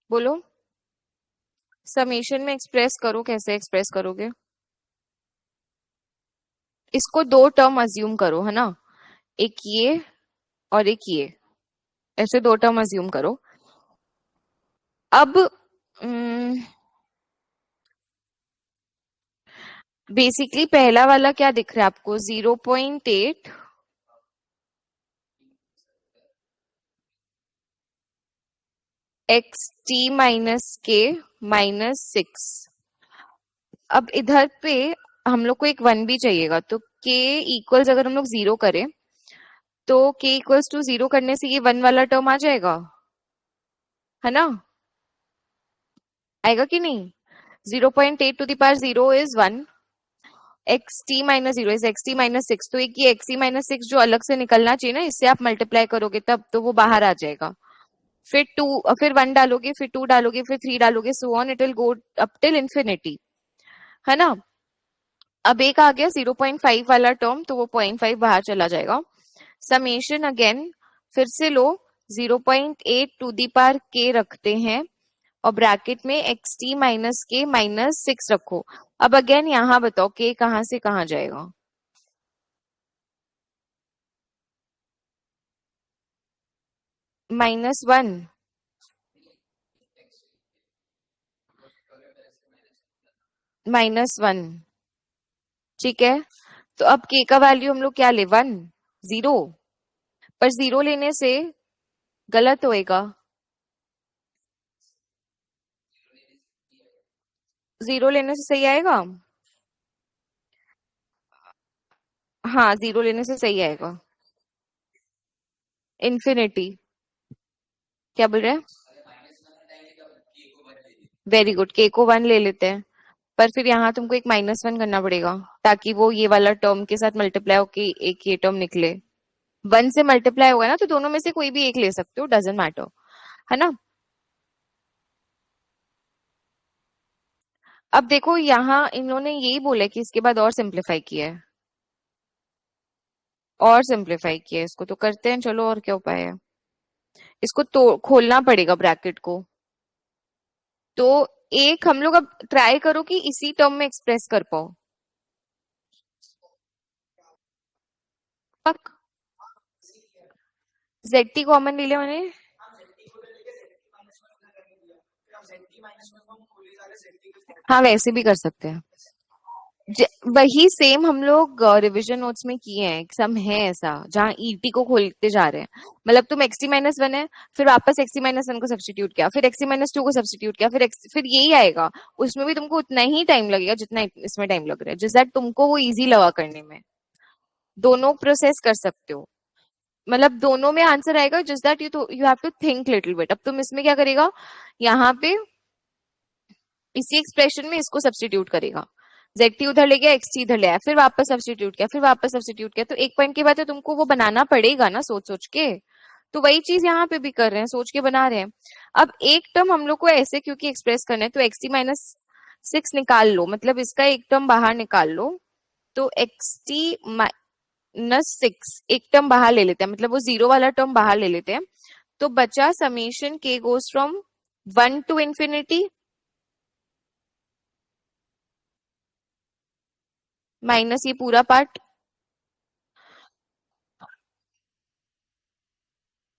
Speaker 1: बोलो। समेशन में एक्सप्रेस करो, कैसे एक्सप्रेस करोगे। इसको दो टर्म अज्यूम करो, है ना, एक ये और एक ये, ऐसे दो टर्म अज्यूम करो। अब बेसिकली पहला वाला क्या दिख रहा है आपको, 0.8 xt-k-6। अब इधर पे हम लोग को एक 1 भी चाहिएगा, तो k इक्वल्स अगर हम लोग 0 करें तो k इक्वल्स टू 0 करने से ये 1 वाला टर्म आ जाएगा, है ना, आएगा कि नहीं। 0.8 to the power 0 is 1, xt-0 is xt-6, तो एक ये xt-6 जो अलग से निकलना चाहिए ना, इससे आप मल्टीप्लाई करोगे तब तो वो बाहर आ जाएगा। फिर 2, फिर 1 डालोगे, फिर 2 डालोगे, फिर 3 डालोगे, so on it will go up till infinity, है ना। अब एक आ गया 0.5 वाला टर्म, तो वो 0.5 बाहर चला जाएगा। समेशन अगेन फिर से लो, 0.8 टू दी पावर के रखते हैं और ब्रैकेट में x T minus k minus 6 रखो। अब अगेन यहाँ बताओ के कहाँ से कहाँ जाएगा? -1। -1। ठीक है, तो अब के का वैल्यू हम लोग क्या ले, 1, 0। पर 0 लेने से गलत होएगा। 0 लेने से सही आएगा। हाँ, 0 लेने से सही आएगा। इन्फिनिटी। क्या बोल रहे हैं? वेरी गुड, के को 1 ले लेते हैं। पर फिर यहाँ तुमको एक -1 करना पड़ेगा, ताकि वो ये वाला टर्म के साथ मल्टीप्लाई होके एक ये टर्म निकले। 1 से मल्टीप्लाई होगा ना, तो दोनों में से कोई भी एक ले सकते हो, डजेंट मैटर, है ना। अब देखो यहाँ इन्होंने यही बोला है कि इसके बाद और सिंप्लीफाई किया है, और सिंप्लीफाई किया है, इसको तो करते हैं, चलो और क्या उपाय है। इसको तो खोलना पड़ेगा ब्रैकेट को। तो एक हम लोग अब ट्राई करो कि इसी टर्म में एक्सप्रेस कर पाओ। जेड कॉमन ले लिया मैंने। हाँ, वैसे भी कर सकते हैं। वही सेम हम लोग रिवीजन नोट्स में किए हैं, सम है ऐसा जहाँ ईटी को खोलते जा रहे हैं। मतलब तुम -1 है, फिर वापस -1 को सब्स्टिट्यूट किया, फिर -2 को सब्स्टिट्यूट किया, फिर यही आएगा। उसमें भी तुमको उतना ही टाइम लगेगा जितना इसमें टाइम लग रहा है, जिस दैट तुमको वो इजी लगा करने में। दोनों प्रोसेस कर सकते हो, मतलब दोनों में आंसर आएगा, जिस that you have to think little bit. अब तुम इसमें क्या करेगा, यहाँ पे इसी एक्सप्रेशन में इसको सब्स्टिट्यूट करेगा। जेड टी उधर ले गया, एक्स टी इधर ले आया, फिर वापस सब्स्टिट्यूट किया, फिर वापस सब्स्टिट्यूट किया, तो एक पॉइंट के बाद तो तुमको वो बनाना पड़ेगा ना, सोच सोच के। तो वही चीज यहाँ पे भी कर रहे हैं, सोच के बना रहे हैं। अब एक टर्म हम लोग को ऐसे क्योंकि एक्सप्रेस करना है, तो एक्स टी -6 निकाल लो, मतलब इसका एक टर्म बाहर निकाल लो। तो एक्स टी -6 एक टर्म बाहर ले लेते हैं, मतलब वो 0 वाला टर्म बाहर ले लेते हैं। तो बचा summation k goes from 1 to infinity minus ये पूरा पार्ट।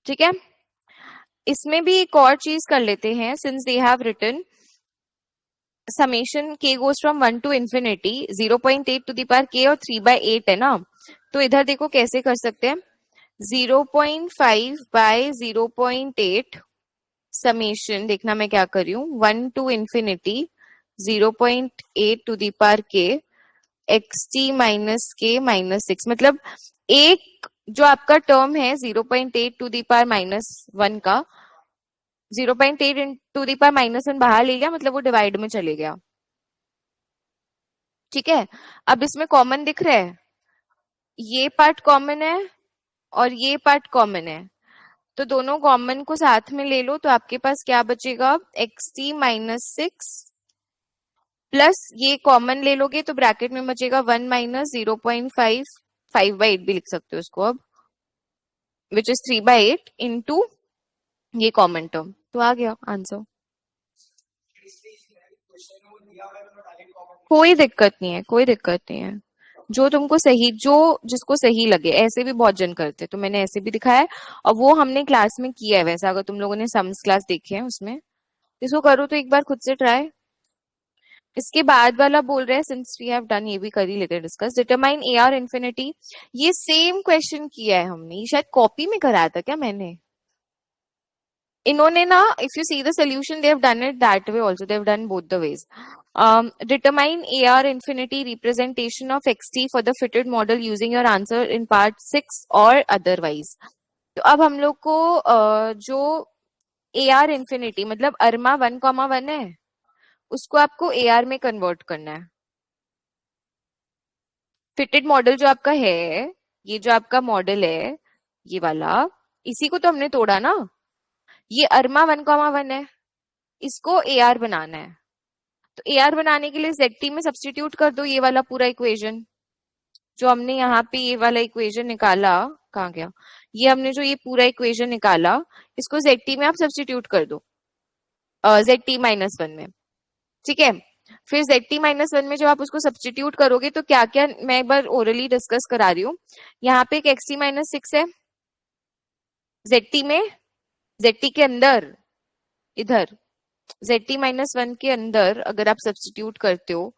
Speaker 1: ठीक है, इसमें भी एक और चीज कर लेते हैं, since they have written summation k goes from 1 to infinity 0.8 to the power k और 3/8 है ना। तो इधर देखो कैसे कर सकते हैं, 0.5 बाय 0.8 समेशन, देखना मैं क्या कर रही हूँ, 1 to infinity 0.8 to the power k X T minus k minus 6। मतलब एक जो आपका टर्म है 0.8 टू दी पावर -1 का, 0.8 टू दी पावर -1 बाहर ले लिया, मतलब वो डिवाइड में चले गया। ठीक है, अब इसमें कॉमन दिख रहा है, ये पार्ट कॉमन है और ये पार्ट कॉमन है, तो दोनों कॉमन को साथ में ले लो, तो आपके पास क्या बचेगा, एक्स टी -6 प्लस ये कॉमन ले लोगे तो ब्रैकेट में बचेगा 1 - 0.5, 5/8 भी लिख सकते हो उसको अब, विच इज 3/8 इंटू ये कॉमन टर्म, तो आ गया आंसर। कोई दिक्कत नहीं है, कोई दिक्कत नहीं है, जो तुमको सही, जो जिसको सही लगे, ऐसे भी बहुत जन करते, तो मैंने ऐसे भी दिखाया है, और वो हमने क्लास में किया है वैसा, अगर तुम लोगों ने सम्स क्लास देखे हैं उसमें। इसको करो तो एक बार खुद से ट्राई। इसके बाद वाला बोल रहे हैं, सिंस वी हैव डन, ये भी कर ही लेते हैं discuss, determine A R infinity. ये सेम क्वेश्चन किया है हमने, ये शायद कॉपी में कराया था क्या मैंने। इन्होंने ना, if you see the solution, they have done it that way also, they have done both the ways. Determine AR infinity representation of xt for the fitted model using your answer in part 6 or otherwise। तो अब हम लोग को जो AR infinity मतलब अरमा 1,1 है, उसको आपको AR में कन्वर्ट करना है। फिटेड मॉडल जो आपका है, ये जो आपका मॉडल है, ये वाला, इसी को तो हमने तोड़ा ना, ये अरमा 1,1 है, इसको AR बनाना है। तो ए आर बनाने के लिए जेड में सब्सटीट्यूट कर दो ये वाला पूरा इक्वेशन, जो हमने यहाँ पे ये वाला इक्वेशन निकाला। कहाँ गया? ये हमने जो ये पूरा इक्वेशन निकाला, इसको जेड में आप सब्सटीट्यूट कर दो, जेड-1 में। ठीक है, फिर जेड-1 में जब आप उसको सब्सटीट्यूट करोगे तो क्या क्या, मैं एक बार ओरली डिस्कस करा रही हूँ। यहाँ पे एक xt-6 है जेड में, जेड के अंदर, इधर जेड-1 के अंदर अगर आप सब्सटीट्यूट करते हो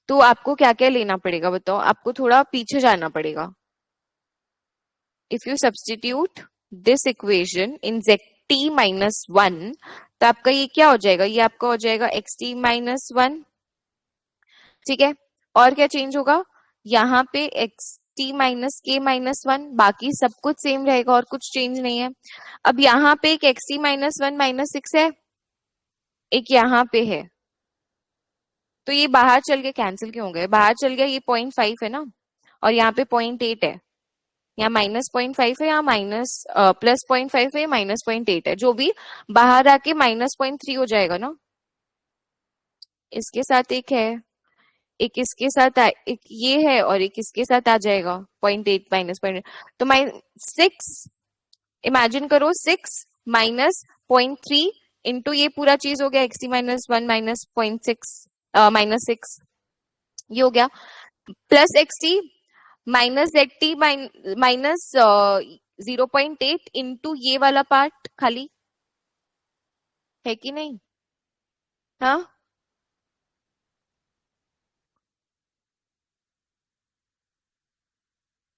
Speaker 1: तो आपको क्या क्या लेना पड़ेगा बताओ? आपको थोड़ा पीछे जाना पड़ेगा। If you substitute this equation in zt-1, तो आपका ये क्या हो जाएगा? ये आपका हो जाएगा xt-1। ठीक है, और क्या चेंज होगा? यहाँ पे xt-k-1, बाकी सब कुछ सेम रहेगा और कुछ चेंज नहीं है। अब यहाँ पे एक xt-1 - 6 है, एक यहाँ पे है, तो ये बाहर चल के कैंसिल क्यों हो गए? बाहर चल गया, ये 0.5 है ना, और यहाँ पे 0.8 है, यहाँ -0.5 है, यहाँ माइनस +0.5 है, -0.8 है, जो भी बाहर आके -0.3 हो जाएगा ना। इसके साथ एक है, एक इसके साथ एक ये है, और एक इसके साथ आ जाएगा 0.8 -0.8, तो 6, इमेजिन करो 6 -0.3 इंटू ये पूरा चीज हो गया xt-1 -0.6 -6, ये हो गया, plus xt minus zt minus 0.8 into ये वाला पार्ट खाली, है कि नहीं? हाँ,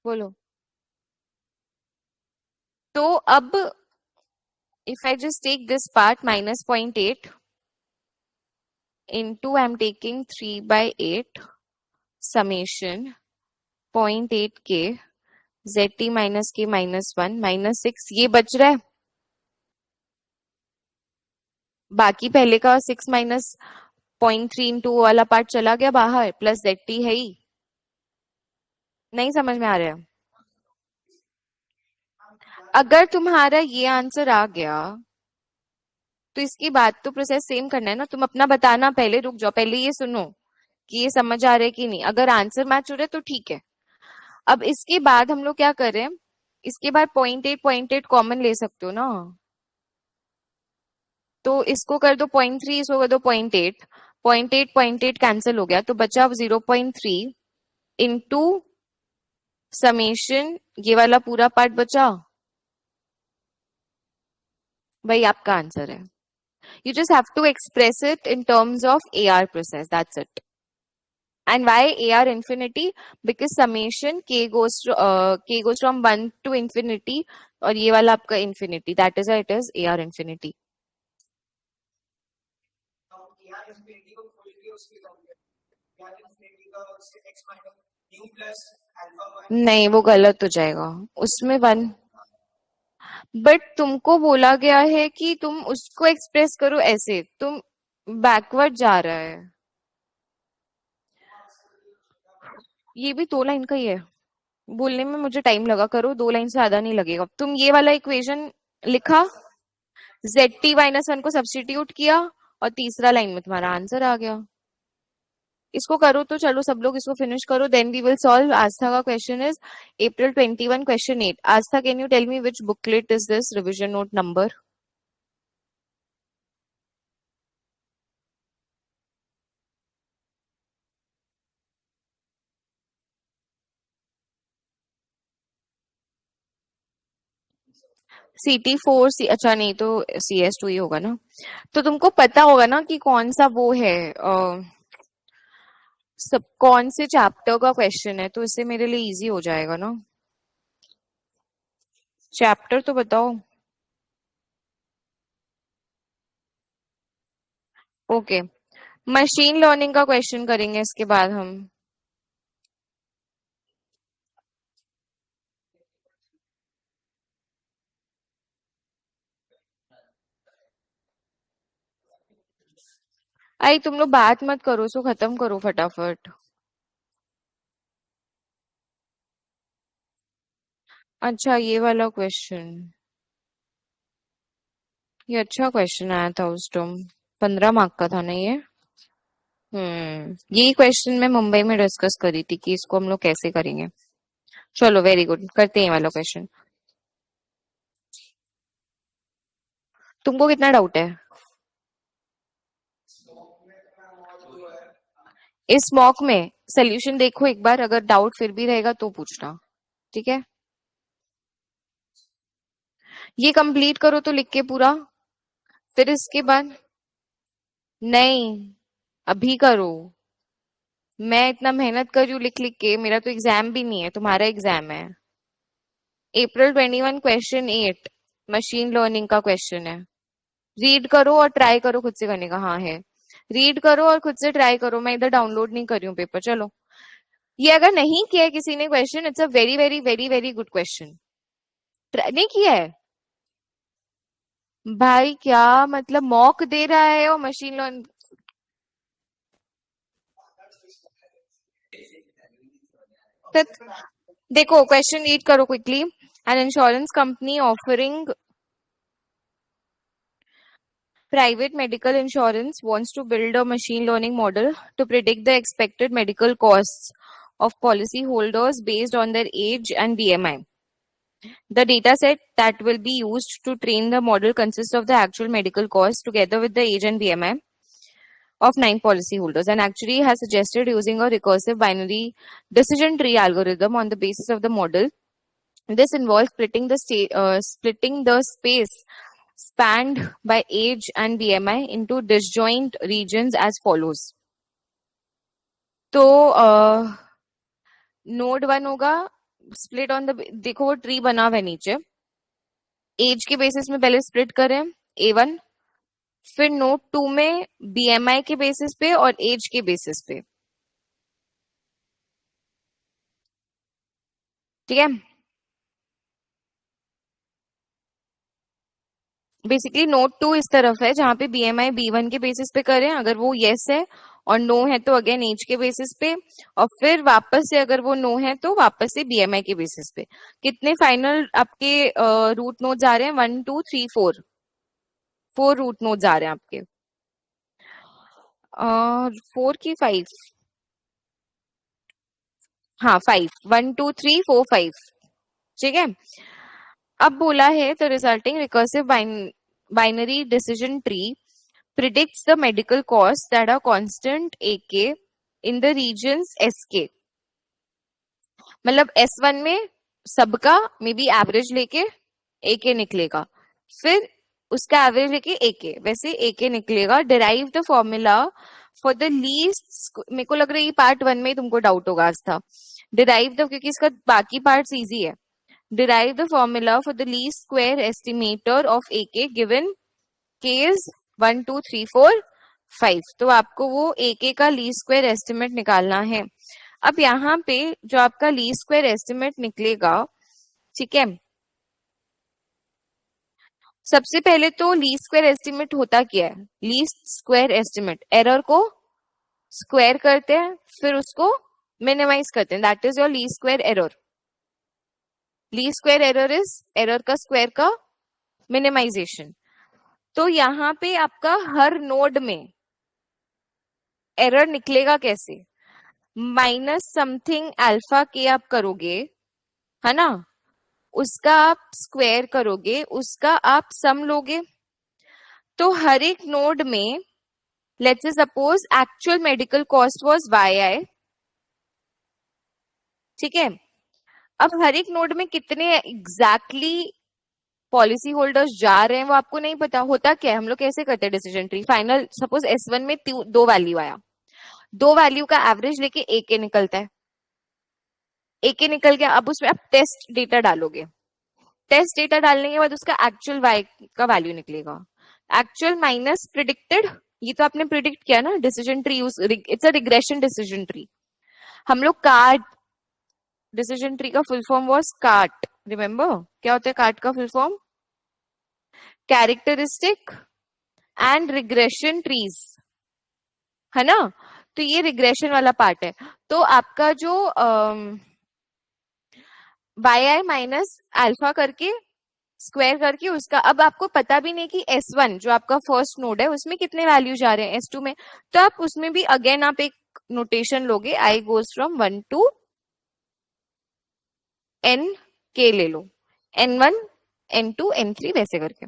Speaker 1: बोलो। तो अब if I just take this part -0.8 into I'm taking 3/8 summation 0.8k zt minus k -1 -6, ये बच रहा है। बाकी पहले का 6 -0.3 इंटू वाला पार्ट चला गया बाहर, प्लस zt है ही। नहीं समझ में आ रहा है? अगर तुम्हारा ये आंसर आ गया तो इसकी बात तो प्रोसेस सेम करना है ना। तुम अपना बताना, पहले रुक जाओ, पहले ये सुनो कि ये समझ आ रहा है कि नहीं। अगर आंसर मैच हो रहा है तो ठीक है। अब इसके बाद हम लोग क्या कर रहे हैं, इसके बाद 0.8 कॉमन ले सकते हो ना, तो इसको कर दो 0.3, इसको कर दो 0.8, 0.8 कैंसिल हो गया, तो बचा अब 0.3 इंटू समेशन, ये वाला पूरा पार्ट बचा, वही आपका आंसर है। You just have to express it in terms of AR process. That's it. And why AR infinity? Because summation k goes from 1 to infinity, और ये वाला आपका infinity. That is why it is AR infinity. नहीं, वो गलत हो जाएगा, उसमें 1। बट तुमको बोला गया है कि तुम उसको एक्सप्रेस करो ऐसे, तुम बैकवर्ड जा रहा है। ये भी 2 लाइन का ही है, बोलने में मुझे टाइम लगा, करो 2 लाइन से ज्यादा नहीं लगेगा। तुम ये वाला इक्वेशन लिखा, zt-1 को सब्सटीट्यूट किया, और तीसरा लाइन में तुम्हारा आंसर आ गया। इसको करो तो चलो सब लोग इसको फिनिश करो, then we will solve. Aastha का question is April 21 question 8। Aastha, can you tell me which booklet is this, revision note number? CT4 अच्छा नहीं तो CS2 ही होगा ना। तो तुमको पता होगा ना कि कौन सा वो है, सब कौन से चैप्टर का क्वेश्चन है, तो इससे मेरे लिए इजी हो जाएगा ना। चैप्टर तो बताओ। ओके, मशीन लर्निंग का क्वेश्चन करेंगे इसके बाद हम। आई तुम लोग बात मत करो, सो खत्म करो फटाफट। अच्छा, ये वाला क्वेश्चन, ये अच्छा क्वेश्चन आया था उस टाइम, 15 मार्क का था ना ये। यही क्वेश्चन मैं मुंबई में डिस्कस करी थी कि इसको हम लोग कैसे करेंगे। चलो वेरी गुड, करते हैं ये वाला क्वेश्चन। तुमको कितना डाउट है इस मॉक में? सोल्यूशन देखो एक बार, अगर डाउट फिर भी रहेगा तो पूछना, ठीक है? ये कंप्लीट करो तो लिख के पूरा, फिर इसके बाद। नहीं, अभी करो। मैं इतना मेहनत कर रही हूँ लिख लिख के, मेरा तो एग्जाम भी नहीं है, तुम्हारा एग्जाम है। April 21 क्वेश्चन 8, मशीन लर्निंग का क्वेश्चन है। रीड करो और ट्राई करो खुद से करने का। हाँ है, रीड करो और खुद से ट्राई करो, मैं इधर डाउनलोड नहीं कर रही हूँ पेपर। चलो, ये अगर नहीं किया है किसी ने question, it's a very very very very good question. नहीं किया है भाई? क्या मतलब, मॉक दे रहा है और मशीन लर्न। देखो क्वेश्चन रीड करो quickly. An insurance company offering private medical insurance wants to build a machine learning model to predict the expected medical costs of policyholders based on their age and BMI. The dataset that will be used to train the model consists of the actual medical costs together with the age and BMI of 9 policyholders. And actually has suggested using a recursive binary decision tree algorithm on the basis of the model. This involves splitting the space spanned by age and BMI into disjoint regions as follows. तो node 1 होगा split on the, देखो वो tree बना हुआ है नीचे, as के basis में पहले स्प्लिट करें A1, फिर नोड 2 में BMI के बेसिस पे और एज के बेसिस पे, ठीक है? बेसिकली नोट 2 इस तरफ है जहां पे BMI B1 के बेसिस पे करें, अगर वो यस है और नो है तो अगेन एज के बेसिस पे, और फिर वापस से अगर वो नो है तो वापस से BMI के बेसिस पे। कितने फाइनल आपके रूट नोड्स आ रहे हैं? 1 2 3 4, 4 रूट नोड्स आ रहे हैं आपके। 4 की 5? हाँ 5, 1 2 3 4 5, ठीक है। अब बोला है the resulting recursive binary decision tree predicts the medical costs that are constant AK in the regions SK। मतलब S1 में सबका मे बी एवरेज लेके AK निकलेगा, फिर उसका एवरेज लेके AK, वैसे AK निकलेगा। Derive the formula for the least, मेरे को लग रहा है ये पार्ट 1 में ही तुमको डाउट होगा आज था। डिराइव द, क्योंकि इसका बाकी पार्ट इजी है। Derive the formula for the least square estimator of AK given case 1 2 3 4 5। तो आपको वो AK का लीस्ट स्क्वायर एस्टिमेट निकालना है। अब यहाँ पे जो आपका लीस्ट स्क्वायर एस्टिमेट निकलेगा, ठीक है, सबसे पहले तो लीस्ट स्क्वायर एस्टिमेट होता क्या है? लीस्ट स्क्वायर एस्टिमेट, एरर को स्क्वायर करते हैं फिर उसको मिनिमाइज करते हैं, that is your least square error. Least square error is error का स्क्वायर का मिनिमाइजेशन। तो यहाँ पे आपका हर नोड में एरर निकलेगा कैसे? माइनस समथिंग अल्फा के आप करोगे, है ना, उसका आप स्क्वायर करोगे, उसका आप सम लोगे। तो हर एक नोड में let's say suppose actual medical cost was YI, ठीक है। अब हर एक नोड में कितने एग्जैक्टली पॉलिसी होल्डर्स जा रहे हैं वो आपको नहीं पता। होता क्या है, हम लोग कैसे करते हैं decision tree? Final suppose S1 में 2 वैल्यू आया, 2 वैल्यू का एवरेज लेके AK निकलता है। AK निकल गया, अब उसमें आप टेस्ट डेटा डालोगे, टेस्ट डेटा डालने के बाद उसका एक्चुअल Y का वैल्यू निकलेगा। एक्चुअल माइनस प्रिडिक्टेड, ये तो आपने प्रिडिक्ट किया ना, decision tree use, it's a regression decision tree. हम लोग कार्ट, डिसीजन ट्री का full form was cart, remember क्या होता है कार्ट का full form? Characteristic and regression trees, है ना। तो ये रिग्रेशन वाला पार्ट है। तो आपका जो YI माइनस अल्फा करके स्क्वायर करके उसका, अब आपको पता भी नहीं कि S1 जो आपका फर्स्ट नोड है उसमें कितने वैल्यू जा रहे हैं S2 में, तो आप उसमें भी अगेन आप एक नोटेशन लोगे, I goes from 1 to N K ले लो, N1 N2 N3 वैसे करके।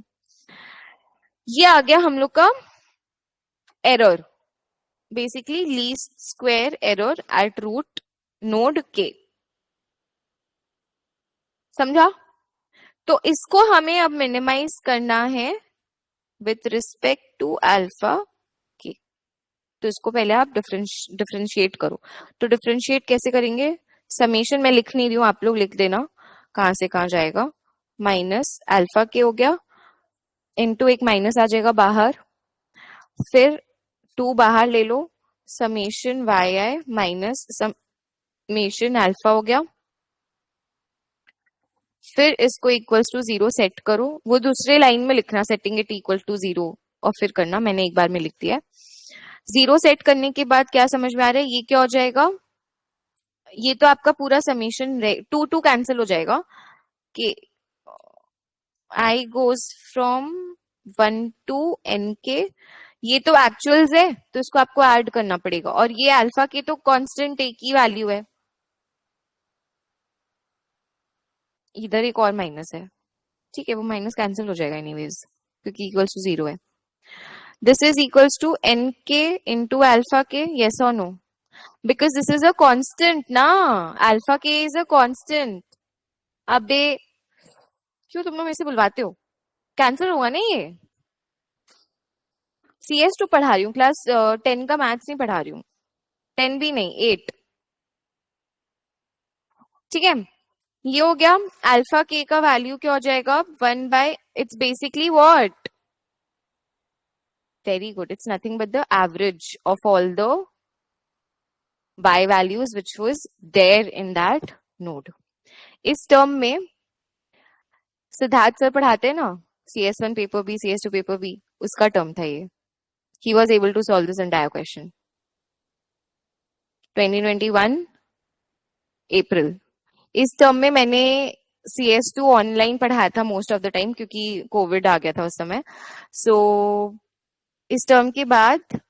Speaker 1: ये आ गया हम लोग का error, basically least square error at root node K। समझा? तो इसको हमें अब मिनिमाइज करना है विथ रिस्पेक्ट टू अल्फा के। तो इसको पहले आप डिफरेंशिएट करो। तो डिफरेंशिएट कैसे करेंगे? समेशन मैं लिख नहीं रही हूं, आप लोग लिख देना कहां से कहां जाएगा। माइनस अल्फा के हो गया, इनटू एक माइनस आ जाएगा बाहर, फिर 2 बाहर ले लो, समेशन वाई आई माइनस समेशन अल्फा हो गया, फिर इसको इक्वल्स टू 0 सेट करो। वो दूसरे लाइन में लिखना, सेटिंग इट इक्वल टू 0 और फिर करना, मैंने एक बार में लिख दिया। 0 सेट करने के बाद क्या समझ में आ रहा है, ये क्या हो जाएगा, ये तो आपका पूरा समेशन 2 कैंसिल हो जाएगा कि आई गोज फ्रॉम 1 टू N के, ये तो एक्चुअल्स है तो इसको आपको ऐड करना पड़ेगा, और ये अल्फा की तो कांस्टेंट एक ही वैल्यू है, इधर एक और माइनस है, ठीक है वो माइनस कैंसिल हो जाएगा एनीवेज क्योंकि इक्वल्स टू 0 है। This is equals to N k into alpha k, yes और no? Because this is a constant ना, alpha k is a constant. अबे क्यों तुम लोग मेरे से बुलवाते हो, कैंसिल होगा ना ये। CS2 पढ़ा रही हूँ, क्लास 10 का मैथ्स नहीं पढ़ा रही हूँ, 10 भी नहीं 8, ठीक है। ये हो गया, अल्फा के का वैल्यू क्या हो जाएगा, 1 by, it's basically what, very good, it's nothing but the average of all the by values which was there in that node. इस टर्म में सिद्धार्थ सर पढ़ाते हैं ना, CS1 पेपर बी CS2 पेपर बी, उसका टर्म था ये। He was able to solve this entire question 2021 April. इस टर्म में मैंने CS2 ऑनलाइन पढ़ाया था मोस्ट ऑफ द टाइम क्योंकि कोविड आ गया था उस समय। सो इस टर्म के बाद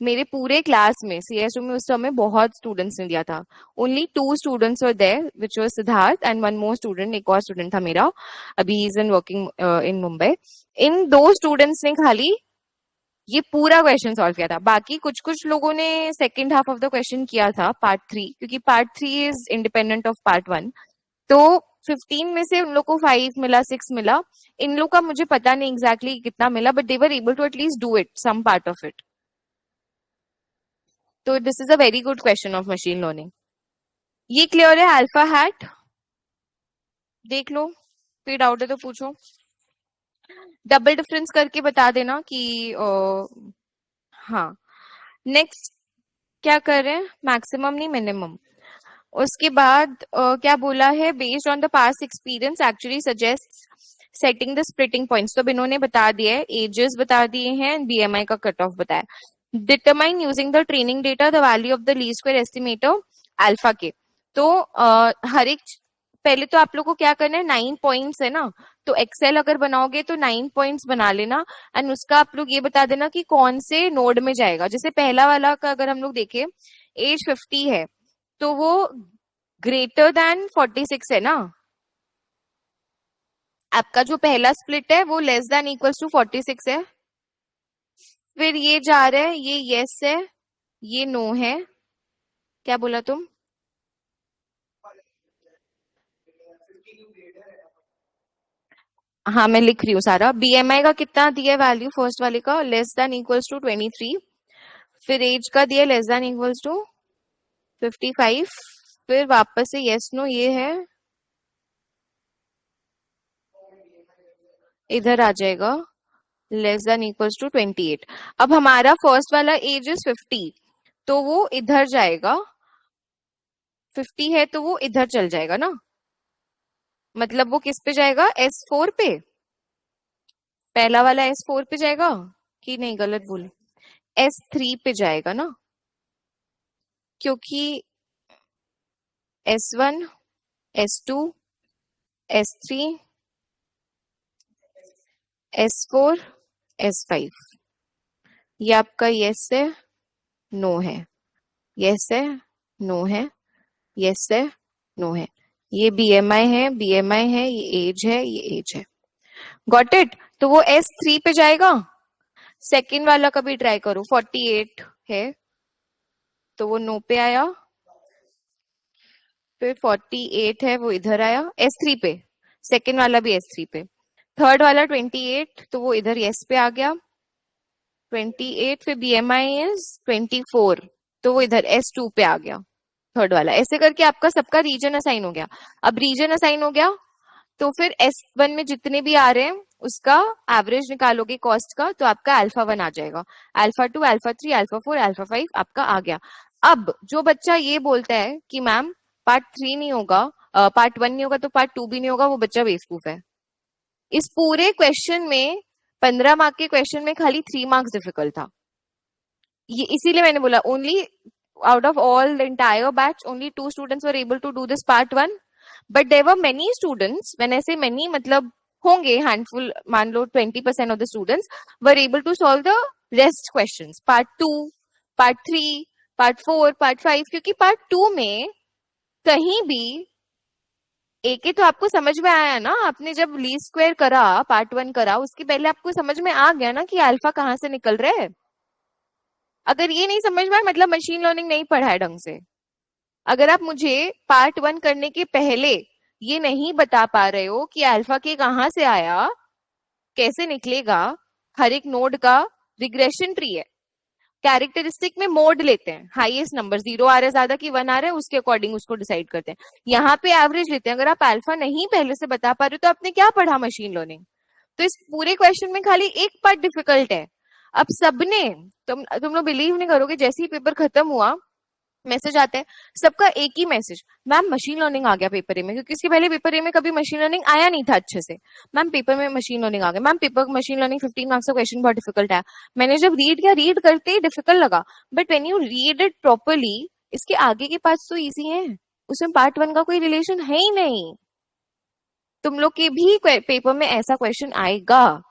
Speaker 1: मेरे पूरे क्लास में CS2 में उस टर्म में बहुत स्टूडेंट्स ने दिया था, only 2 students were there which was Siddharth and one more student, एक और स्टूडेंट था मेरा, अभी ही is in working in Mumbai. इन 2 स्टूडेंट्स ने खाली ये पूरा क्वेश्चन सॉल्व किया था, बाकी कुछ कुछ लोगों ने second half of the question किया था पार्ट 3, क्योंकि part 3 is independent of part 1। तो 15 में से उन लोग को 5 मिला, 6 मिला, इन लोग का मुझे पता नहीं एग्जैक्टली कितना मिला, but they were able to at least do it some part of it. तो this is a very good question of machine learning. ये क्लियर है अल्फा हैट, देख लो, कोई डाउट है तो पूछो। डबल डिफरेंस करके बता देना कि हाँ। नेक्स्ट क्या कर रहे हैं, मैक्सिमम नहीं मिनिमम। उसके बाद क्या बोला है, based on the past experience actually suggest setting the splitting points. तो इन्होंने बता दिया है, एजेस बता दिए हैं, BMI का कट ऑफ बताया। Determine using the training data the value of the least square estimator alpha के। तो हर एक, पहले तो आप लोग को क्या करना है, 9 पॉइंट्स है ना, तो एक्सेल अगर बनाओगे तो 9 पॉइंट्स बना लेना, एंड उसका आप लोग ये बता देना कि कौन से नोड में जाएगा। जैसे पहला वाला का अगर हम लोग देखें, एज 50 है तो वो ग्रेटर देन 46 है ना, आपका जो पहला स्प्लिट है वो लेस देन इक्वल्स टू 46 है। फिर ये जा रहा है, ये यस है, ये नो है। क्या बोला तुम? हाँ मैं लिख रही हूँ सारा। BMI का कितना दिया वैल्यू फर्स्ट वाले का, लेस देन इक्वल्स टू 23। फिर एज का दिया लेस देन इक्वल्स टू 55। फिर वापस से यस नो ये है, इधर आ जाएगा लेस देन इक्वल्स टू 28। अब हमारा फर्स्ट वाला एज इज 50, तो वो इधर जाएगा, 50 है तो वो इधर चल जाएगा ना, मतलब वो किस पे जाएगा, S4 पे, पहला वाला S4 पे जाएगा कि नहीं, गलत बोल, S3 पे जाएगा ना, क्योंकि S1 S2 S3 S4 S5, ये आपका यस है, नो है, यस है, नो है, यस है, नो है। ये बीएमआई है, बीएमआई है, ये एज है, ये एज है। Got it. तो वो S3 पे जाएगा। सेकंड वाला का भी ट्राई करो, 48 है, तो वो नो पे आया। फिर 48 है, वो इधर आया S3 पे, सेकंड वाला भी S3 पे। थर्ड वाला 28, तो वो इधर यस पे आ गया 28। फिर बीएमआई इज 24, तो वो इधर S2 पे आ गया थर्ड वाला। ऐसे करके आपका सबका रीजन असाइन हो गया। अब रीजन असाइन हो गया, तो फिर S1 में जितने भी आ रहे हैं उसका एवरेज निकालोगे कॉस्ट का, तो आपका अल्फा 1 आ जाएगा। अल्फा 2, अल्फा 3, अल्फा 4, अल्फा 5 आपका आ गया। अब जो बच्चा ये बोलता है कि मैम पार्ट 3 नहीं होगा, पार्ट 1 नहीं होगा, तो पार्ट 2 भी नहीं होगा, वो बच्चा बेवकूफ है। इस पूरे क्वेश्चन में 15 मार्क के क्वेश्चन में खाली 3 मार्क्स डिफिकल्ट था। ये इसीलिए मैंने बोला only out of all the entire batch only 2 students were able to do this part 1, but there were many students, when I say many मतलब होंगे handful, मान लो 20% of the students were able to solve the rest questions, part 2, part 3, part 4, part 5, क्योंकि part 2 में कहीं भी एक ही तो आपको समझ में आया ना। आपने जब लीस्ट स्क्वायर करा, पार्ट 1 करा, उसके पहले आपको समझ में आ गया ना कि अल्फा कहाँ से निकल रहा है। अगर ये नहीं समझ में आया मतलब मशीन लर्निंग नहीं पढ़ा है ढंग से। अगर आप मुझे पार्ट 1 करने के पहले ये नहीं बता पा रहे हो कि अल्फा के कहां से आया, कैसे निकलेगा, हर एक नोड का रिग्रेशन ट्री है, कैरेक्टरिस्टिक में मोड लेते हैं, हाईएस्ट नंबर 0 आ रहा है ज्यादा कि 1 आ रहा है, उसके अकॉर्डिंग उसको डिसाइड करते हैं। यहाँ पे एवरेज लेते हैं। अगर आप अल्फा नहीं पहले से बता पा रहे हो तो आपने क्या पढ़ा मशीन लर्निंग। तो इस पूरे क्वेश्चन में खाली एक पार्ट डिफिकल्ट है। अब सबने, तुम लोग बिलीव नहीं करोगे, जैसे ही पेपर खत्म हुआ मैसेज आता है सबका एक ही मैसेज, मैम मशीन लर्निंग आ गया पेपर ए में, क्योंकि इसके पहले पेपर ए में कभी मशीन लर्निंग आया नहीं था अच्छे से। मैम पेपर में मशीन लर्निंग आ गया, ma'am paper machine learning 15 marks का क्वेश्चन बहुत डिफिकल्ट है। मैंने जब रीड किया, रीड करते ही डिफिकल्ट लगा, but when you read it properly इसके आगे के पार्ट्स तो इजी हैं, उसमें पार्ट 1 का कोई रिलेशन है ही नहीं। तुम लोग के भी पेपर में ऐसा क्वेश्चन आएगा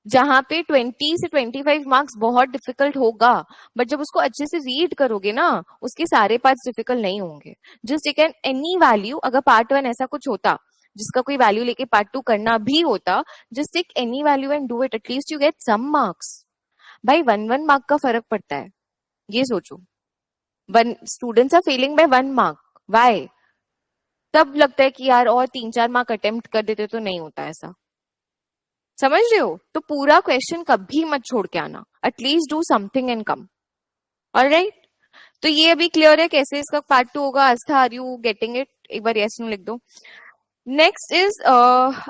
Speaker 1: जहां पे 20 से 25 मार्क्स बहुत डिफिकल्ट होगा, बट जब उसको अच्छे से रीड करोगे ना उसके सारे पार्ट्स डिफिकल्ट नहीं होंगे। जस्ट टेक एनी वैल्यू, अगर पार्ट 1 ऐसा कुछ होता जिसका कोई वैल्यू लेके पार्ट 2 करना भी होता, just take any value and do it, at least you get some marks. भाई 1 मार्क का फर्क पड़ता है, ये सोचो। One students are failing by 1 mark, why? तब लगता है कि यार और 3-4 मार्क अटेम्प्ट कर देते तो नहीं होता ऐसा। समझ रहे हो? तो पूरा क्वेश्चन कभी मत छोड़ के आना, at least do something and come. Alright, तो ये अभी क्लियर है कैसे इसका पार्ट 2 होगा। आस्था, आर यू गेटिंग इट? एक बार यस नो लिख दो। नेक्स्ट इज,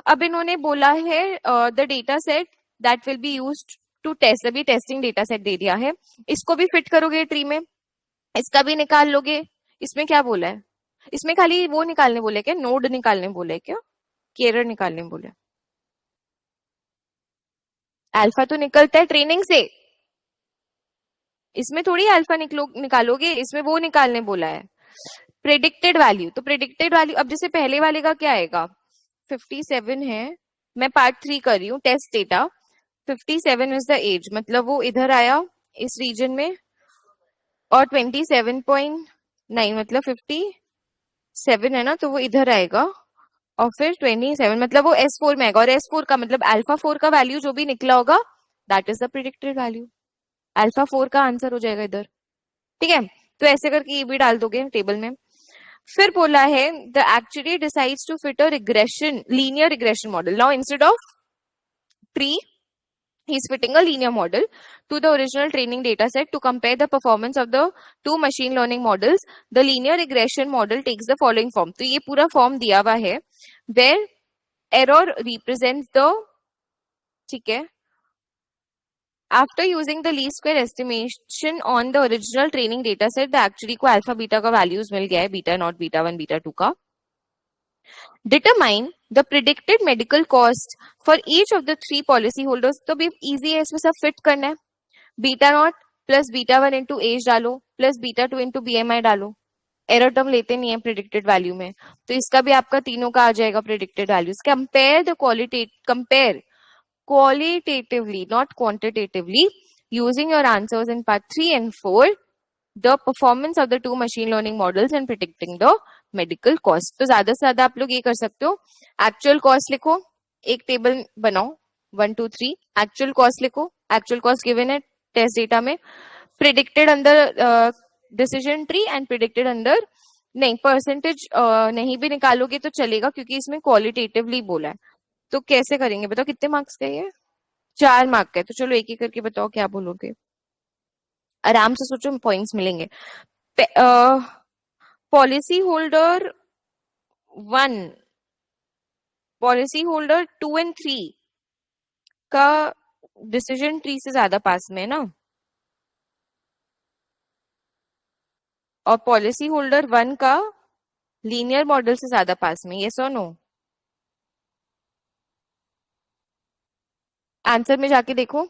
Speaker 1: अब इन्होंने बोला है the data set that will be used to test, अभी टेस्टिंग डेटा सेट दे दिया है, इसको भी फिट करोगे ट्री में, इसका भी निकाल लोगे। इसमें क्या बोला है? इसमें खाली वो निकालने बोले क्या, नोड निकालने बोले क्या, केरर निकालने बोले? अल्फा तो निकलता है ट्रेनिंग से, इसमें थोड़ी अल्फा निकालोगे, इसमें वो निकालने बोला है प्रेडिक्टेड वैल्यू। तो प्रेडिक्टेड वैल्यू, अब जैसे पहले वाले का क्या आएगा, 57 है, मैं पार्ट 3 कर रही हूँ, test data 57 is the age, मतलब वो इधर आया इस रीजन में, और 27.9 मतलब 57 है ना, तो वो इधर आएगा, और फिर 27 मतलब वो S4 में आएगा, और S4 का मतलब अल्फा 4 का वैल्यू जो भी निकला होगा that is the predicted value. Alpha 4 का आंसर हो जाएगा इधर। ठीक है, तो ऐसे करके ये भी डाल दोगे टेबल में। फिर बोला है the actually decides to fit a regression, linear regression model. Now instead of tree he is fitting a linear model to the original training data set to compare the performance of the two machine learning models. The linear regression model takes the following form. तो ये पूरा form दिया हुआ है where error represents the, ठीक है, after using the least square estimation on the original training data set, the actually को alpha beta का वैल्यूज मिल गया है, बीटा 0, बीटा 1, बीटा 2 का। Determine the predicted medical cost for each of the 3 policy holders. तो भी easy है, इसमें सब फिट करना है, beta 0 plus beta 1 into age डालो प्लस बीटा 2 इंटू BMI डालो। एरर टर्म लेते नहीं है प्रिडिक्टेड वैल्यू में, तो इसका भी आपका तीनों का आ जाएगा predicted values. Compare the quality, compare qualitatively, not quantitatively, using your answers in part 3 and 4, the performance of the two machine learning models and predicting the medical cost. तो ज्यादा से ज्यादा आप लोग ये कर सकते हो, एक्चुअल कॉस्ट लिखो, एक टेबल बनाओ 1 2 3, एक्चुअल कॉस्ट लिखो, एक्चुअल कॉस्ट गिवन है टेस्ट डेटा में, प्रिडिक्टेड अंदर डिसीजन ट्री एंड प्रिडिक्टेड अंदर, नहीं परसेंटेज नहीं भी निकालोगे तो चलेगा क्योंकि इसमें क्वालिटेटिवली बोला है. तो कैसे करेंगे बताओ, कितने मार्क्स का ये? 4 मार्क का है. तो चलो एक एक करके बताओ क्या बोलोगे, आराम से सोचो, पॉइंट्स मिलेंगे. Policy holder 1, policy holder 2 and 3 का डिसीजन ट्री से ज्यादा पास में है ना, और पॉलिसी होल्डर 1 का लीनियर मॉडल से ज्यादा पास में. यस और नो? आंसर में जाके देखो,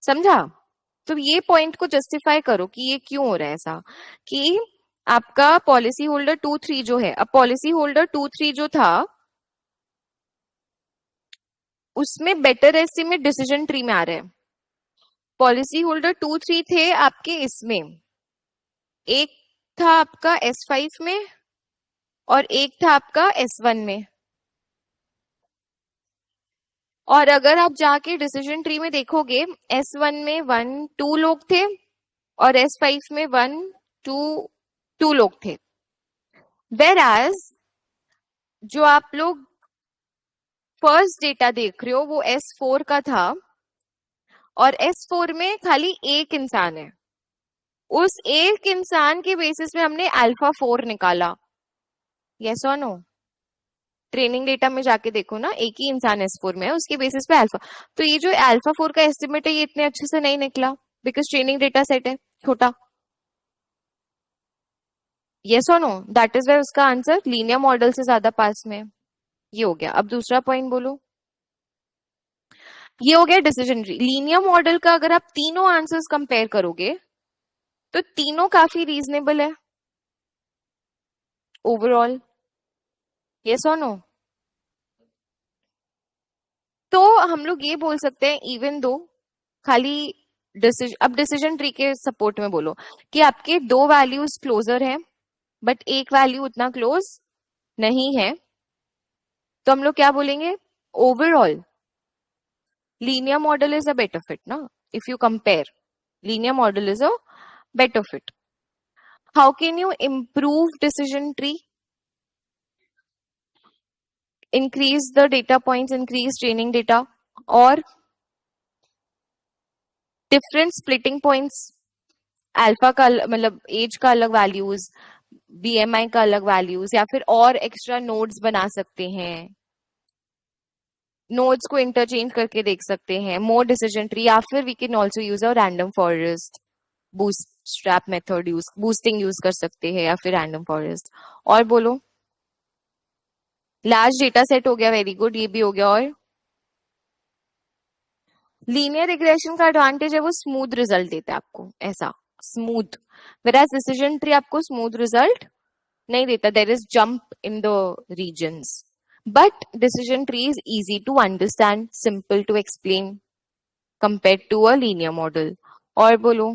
Speaker 1: समझा? तो ये पॉइंट को जस्टिफाई करो कि ये क्यों हो रहा है ऐसा, कि आपका पॉलिसी होल्डर 2 3 जो है, अब पॉलिसी होल्डर 2 3 जो था उसमें बेटर एस्टिमेट डिसीजन ट्री में आ रहे हैं. पॉलिसी होल्डर 2 3 थे आपके इसमें, एक था आपका S5 में और एक था आपका S1 में. और अगर आप जाके डिसीजन ट्री में देखोगे, S1 में 1 2 लोग थे और S5 में 1 2 2 लोग थे. वेर एज जो आप लोग फर्स्ट डेटा देख रहे हो वो S4 का था और S4 में खाली एक इंसान है. उस एक इंसान के बेसिस पे हमने अल्फा 4 निकाला. यस और नो? ट्रेनिंग डेटा में जाके देखो ना, एक ही इंसान S4 में है, उसके बेसिस पे अल्फा. तो ये जो अल्फा 4 का एस्टिमेट है ये इतने अच्छे से नहीं निकला बिकॉज ट्रेनिंग डेटा सेट है छोटा. यस और नो? दैट इज वाई उसका आंसर लीनियर मॉडल से ज्यादा पास में. ये हो गया. अब दूसरा पॉइंट बोलो. ये हो गया डिसीजन ट्री. लीनियर मॉडल का अगर आप तीनों आंसर्स कंपेयर करोगे तो तीनों काफी रीजनेबल है ओवरऑल. यस और नो? तो हम लोग ये बोल सकते हैं इवन दो खाली अब डिसीजन ट्री के सपोर्ट में बोलो कि आपके दो वैल्यूज क्लोजर हैं बट एक वैल्यू उतना क्लोज नहीं है, तो हम लोग क्या बोलेंगे, overall linear model is a better fit ना. If you compare, linear model is a better fit. How can you improve decision tree? Increase the data points, increase training data, और different splitting points, अल्फा का मतलब as का अलग values, BMI का अलग values, या फिर और एक्स्ट्रा नोड्स बना सकते हैं, नोड्स को इंटरचेंज करके देख सकते हैं, मोर डिसीजन ट्री, या फिर we can also use a random forest bootstrap method, boosting use कर सकते हैं, या फिर रैंडम फॉरेस्ट. और बोलो. लार्ज डेटा सेट हो गया, वेरी गुड, ये भी हो गया. और लीनियर रिग्रेशन का एडवांटेज है वो स्मूथ रिजल्ट देता है आपको, ऐसा स्मूथ. वेराज डिसीजन ट्री आपको स्मूथ रिजल्ट नहीं देता, there is jump in the regions. But decision tree is easy to understand, simple to explain compare to a linear model. और बोलो.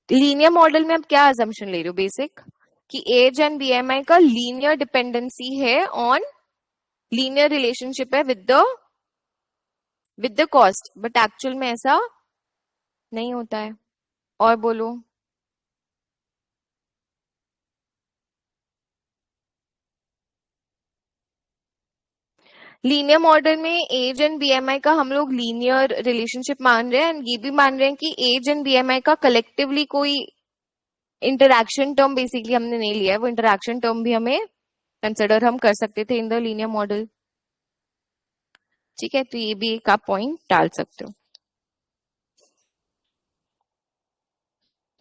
Speaker 1: लीनियर मॉडल में आप क्या अजम्पशन ले रहे हो, बेसिक कि एज एंड बीएमआई का लीनियर डिपेंडेंसी है ऑन, लीनियर रिलेशनशिप है with the cost, but actual में ऐसा नहीं होता है. और बोलो. लीनियर मॉडल में एज एंड बीएमआई का हम लोग लीनियर रिलेशनशिप मान रहे हैं, एंड ये भी मान रहे हैं कि एज एंड बीएमआई का कलेक्टिवली कोई इंटरैक्शन टर्म बेसिकली हमने नहीं लिया है, वो इंटरैक्शन टर्म भी हमें कंसिडर हम कर सकते थे इन द लीनियर मॉडल. ठीक है, तो ये भी एक आप पॉइंट डाल सकते हो.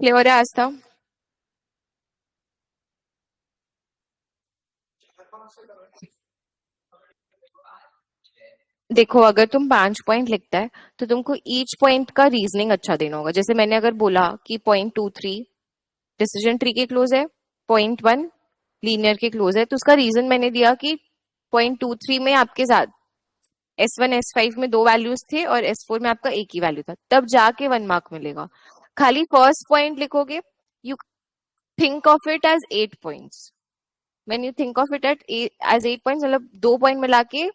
Speaker 1: क्लियर है आज था? देखो, अगर तुम 5 पॉइंट लिखता है तो तुमको ईच पॉइंट का रीजनिंग अच्छा देना होगा. जैसे मैंने अगर बोला कि पॉइंट 2 3 डिसीजन ट्री के क्लोज है, पॉइंट 1 लीनियर के क्लोज है। तो उसका रीजन मैंने दिया कि 0.23 में आपके साथ S1 S5 में दो वैल्यूज थे और S4 में आपका एक ही वैल्यू था, तब जाके 1 मार्क मिलेगा। खाली फर्स्ट पॉइंट लिखोगे, you think of it as 8 points. When you think of it as 8 points, मतलब 2 पॉइंट मिला के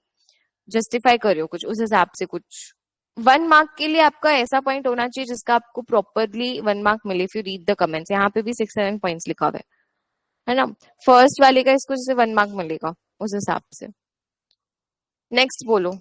Speaker 1: जस्टिफाई करो कुछ उस हिसाब से कुछ। 1 मार्क के लिए आपका ऐसा पॉइंट होना चाहिए जिसका आपको प्रॉपरली 1 मार्क मिले। If you read the comments, यहाँ पे भी 6-7 पॉइंट्स लिखा हुआ है ना। फर्स्ट वाले का इसको जैसे 1 मार्क मिलेगा उस हिसाब से। नेक्स्ट बोलो।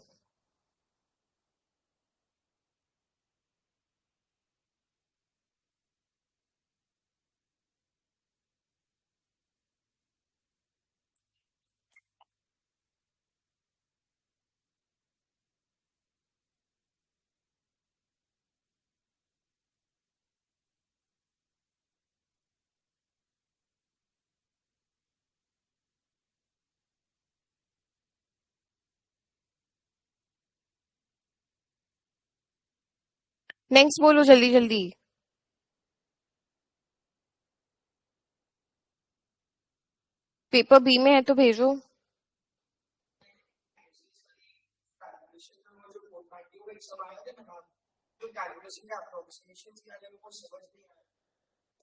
Speaker 1: नेक्स्ट बोलो जल्दी जल्दी। पेपर बी में है तो भेजो।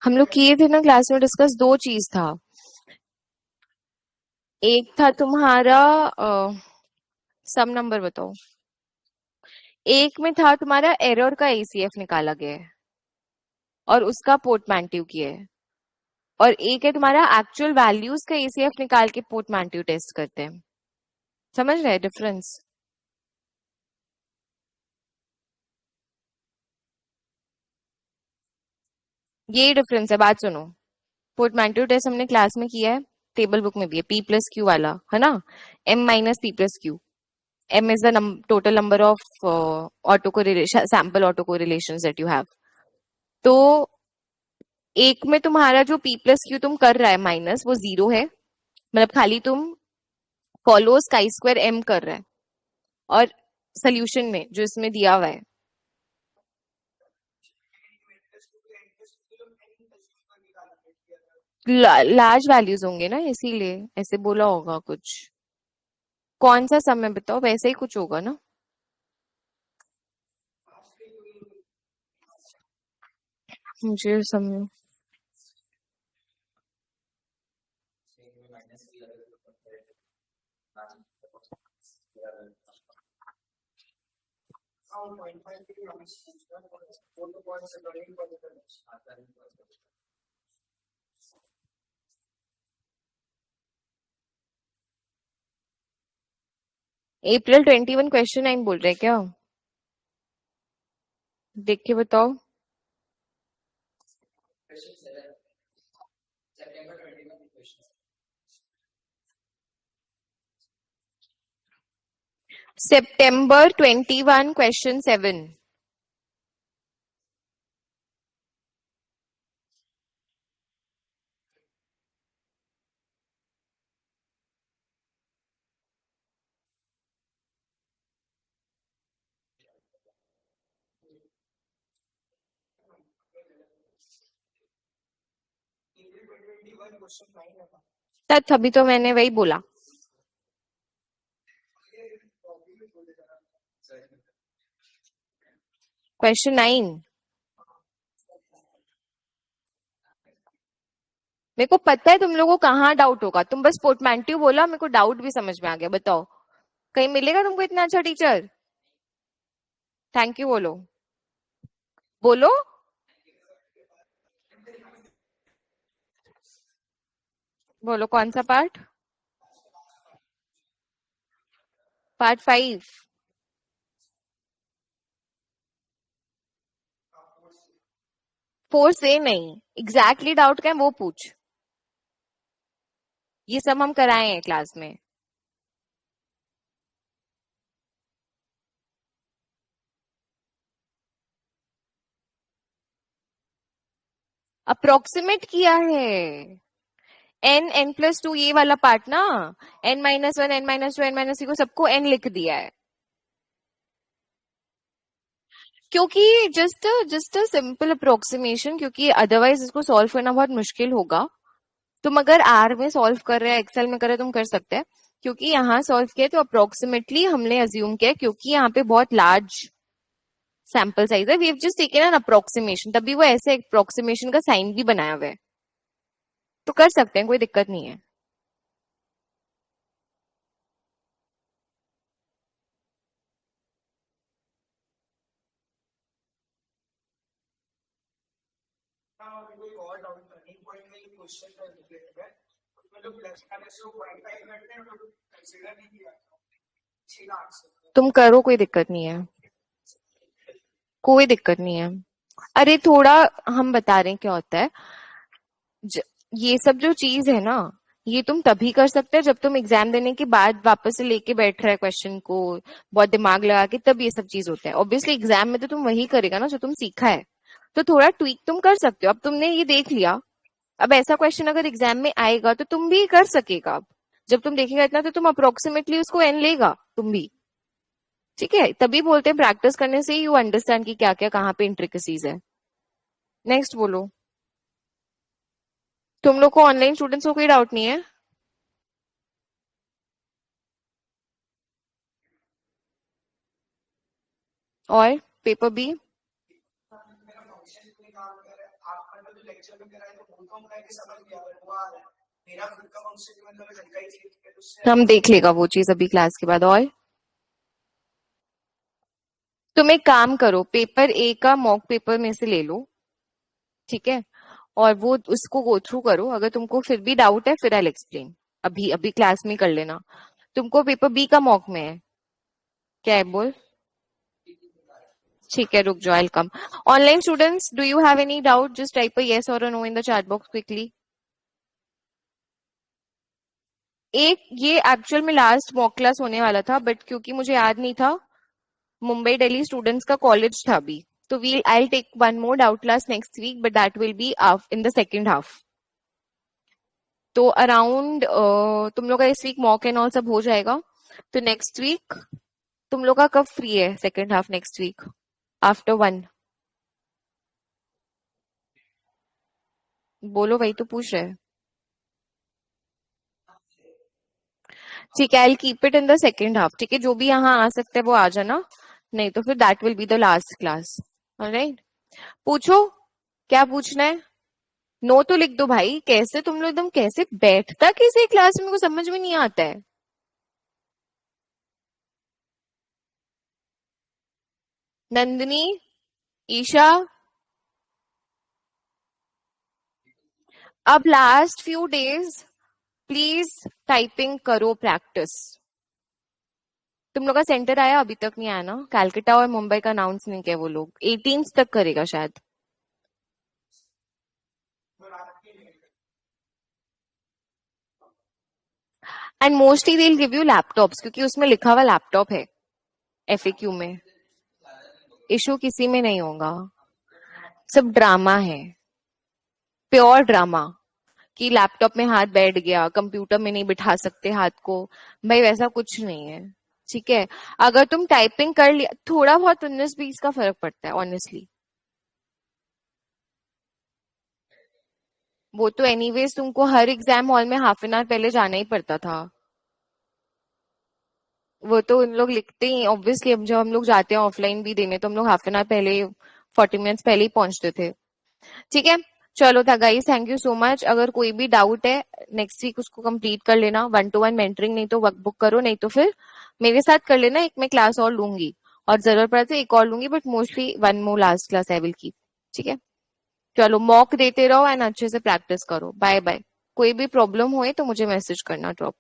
Speaker 1: हम लोग किए थे ना क्लास में डिस्कस, दो चीज था। एक था तुम्हारा सम नंबर बताओ। एक में था तुम्हारा एरर का एसीएफ निकाला गया है और उसका पोर्टमैंट्यू किया है, और एक है तुम्हारा एक्चुअल वैल्यूज का एसीएफ निकाल के पोर्टमैंट्यू टेस्ट करते हैं। समझ रहे डिफरेंस? ये डिफरेंस है, बात सुनो। पोर्टमैंट्यू टेस्ट हमने क्लास में किया है, टेबल बुक में भी है, पी प्लस क्यू वाला है ना। M minus P plus Q. M is the total number of auto correlation, sample auto correlation that you have. तो एक में तुम्हारा जो पी प्लस क्यू तुम कर रहा है माइनस, वो 0 है, मतलब खाली तुम फॉलोज काई स्क्वायर एम कर रहा है। और सोल्यूशन में जो इसमें दिया हुआ है, लार्ज वैल्यूज होंगे ना, इसीलिए ऐसे बोला होगा कुछ। कौन सा समय बताओ, वैसे ही कुछ होगा ना। मुझे समय April 21 क्वेश्चन 9 बोल रहे हैं क्या? देख के बताओ। September 21 question 7। तभी तो मैंने वही बोला। क्वेश्चन 9। मेरे को पता है तुम लोगों को कहाँ डाउट होगा, तुम बस पोर्टमैंट्यू बोला, मेरे को डाउट भी समझ में आ गया। बताओ कहीं मिलेगा तुमको इतना अच्छा टीचर? थैंक यू बोलो। बोलो। बोलो कौन सा पार्ट? पार्ट 5। 4 से नहीं, एग्जैक्टली डाउट क्या है वो पूछ। ये सब हम कराए हैं क्लास में। अप्रोक्सीमेट किया है। n+2 ये वाला पार्ट ना, n-1 n-2 n-3 को सबको n लिख दिया है, क्योंकि just just a simple approximation, क्योंकि अदरवाइज इसको सॉल्व करना बहुत मुश्किल होगा। तुम अगर आर में सॉल्व कर रहे हैं, एक्सेल में कर रहे हैं, तुम कर सकते हैं, क्योंकि यहाँ सॉल्व किया तो अप्रोक्सीमेटली हमने अज्यूम किया, क्योंकि यहाँ पे बहुत लार्ज सैंपल साइज है, we have just taken an approximation, तभी वो ऐसे अप्रोक्सीमेशन का साइन भी बनाया हुआ है, तो कर सकते हैं, कोई दिक्कत नहीं है। तुम करो, कोई दिक्कत नहीं है, कोई दिक्कत नहीं है। अरे थोड़ा हम बता रहे हैं क्या होता है, ज, ये सब जो चीज है ना, ये तुम तभी कर सकते हैं जब तुम एग्जाम देने के बाद वापस से लेके बैठ रहे क्वेश्चन को, बहुत दिमाग लगा के, तब ये सब चीज होता है। ऑब्वियसली एग्जाम में तो तुम वही करेगा ना जो तुम सीखा है, तो थोड़ा ट्वीक तुम कर सकते हो। अब तुमने ये देख लिया, अब ऐसा क्वेश्चन अगर एग्जाम में आएगा तो तुम भी कर सकेगा। अब जब तुम देखेगा इतना तो तुम अप्रोक्सीमेटली उसको एन लेगा तुम भी, ठीक है। तभी बोलते हैं प्रैक्टिस करने से यू अंडरस्टैंड कि क्या क्या कहाँ पे इंट्रिकसीज है। नेक्स्ट बोलो। तुम लोग को ऑनलाइन स्टूडेंट्स को कोई डाउट नहीं है? और पेपर बी? हम देख लेगा वो चीज अभी क्लास के बाद। और तुम एक काम करो, पेपर ए का मॉक पेपर में से ले लो, ठीक है, और वो उसको गो थ्रू करो। अगर तुमको फिर भी डाउट है फिर आई एक्सप्लेन, अभी अभी क्लास में कर लेना। तुमको पेपर बी का मॉक में है, क्या है बोल? ठीक है, रुक जाओ, I come. Online students, do you have any doubt? Just type a yes और a no in the chat box quickly. एक ये एक्चुअल में लास्ट मॉक क्लास होने वाला था, बट क्योंकि मुझे याद नहीं था, मुंबई दिल्ली स्टूडेंट्स का कॉलेज था अभी, तो will I take one more doubt class next week, but that will be in the second half. तो अराउंड तुम लोग का इस वीक मॉक एंड ऑल सब हो जाएगा, तो नेक्स्ट वीक तुम लोग का कब फ्री है second half next week? After one? बोलो, वही तो पूछ रहे हैं। ठीक है, I keep it in the second half, ठीक है, जो भी यहाँ आ सकते हैं वो आ जाना, नहीं तो फिर that will be the last class. Alright, पूछो, क्या पूछना है? नो तो लिख दो भाई, कैसे तुम लोग एकदम कैसे बैठता किसी क्लास में, को समझ में नहीं आता है। नंदिनी, ईशा, अब last few days please typing करो, प्रैक्टिस। तुम लोग का सेंटर आया? अभी तक नहीं आया ना? कैलकाटा और मुंबई का अनाउंस नहीं किया वो लोग, 18 तक करेगा शायद। And mostly they will give you laptops, क्योंकि उसमें लिखा हुआ लैपटॉप है एफएक्यू में। इशू किसी में नहीं होगा, सब ड्रामा है, प्योर ड्रामा, कि लैपटॉप में हाथ बैठ गया, कंप्यूटर में नहीं बिठा सकते हाथ को, भाई वैसा कुछ नहीं है, ठीक है। अगर तुम टाइपिंग कर लिया, थोड़ा बहुत 19-20 का फर्क पड़ता है ऑनेस्टली, वो तो एनीवेज तुमको हर एग्जाम हॉल में हाफ एन आवर पहले जाना ही पड़ता था, वो तो उन लोग लिखते ही ऑब्वियसली। अब जब हम लोग जाते हैं ऑफलाइन भी देने, तो हम लोग हाफ एन आवर पहले, 40 मिनट्स पहले ही पहुंचते थे, ठीक है। चलो था guys, thank you so much. अगर कोई भी डाउट है नेक्स्ट वीक उसको कंप्लीट कर लेना, 1-to-1 मेंटरिंग, नहीं तो वर्कबुक करो, नहीं तो फिर मेरे साथ कर लेना, एक मैं क्लास और लूंगी, और जरूरत पड़े तो एक और लूंगी, but mostly one more last class I will keep, ठीक है। चलो मॉक देते रहो एंड अच्छे से प्रैक्टिस करो। Bye bye. कोई भी प्रॉब्लम होए तो मुझे मैसेज करना, ड्रॉप।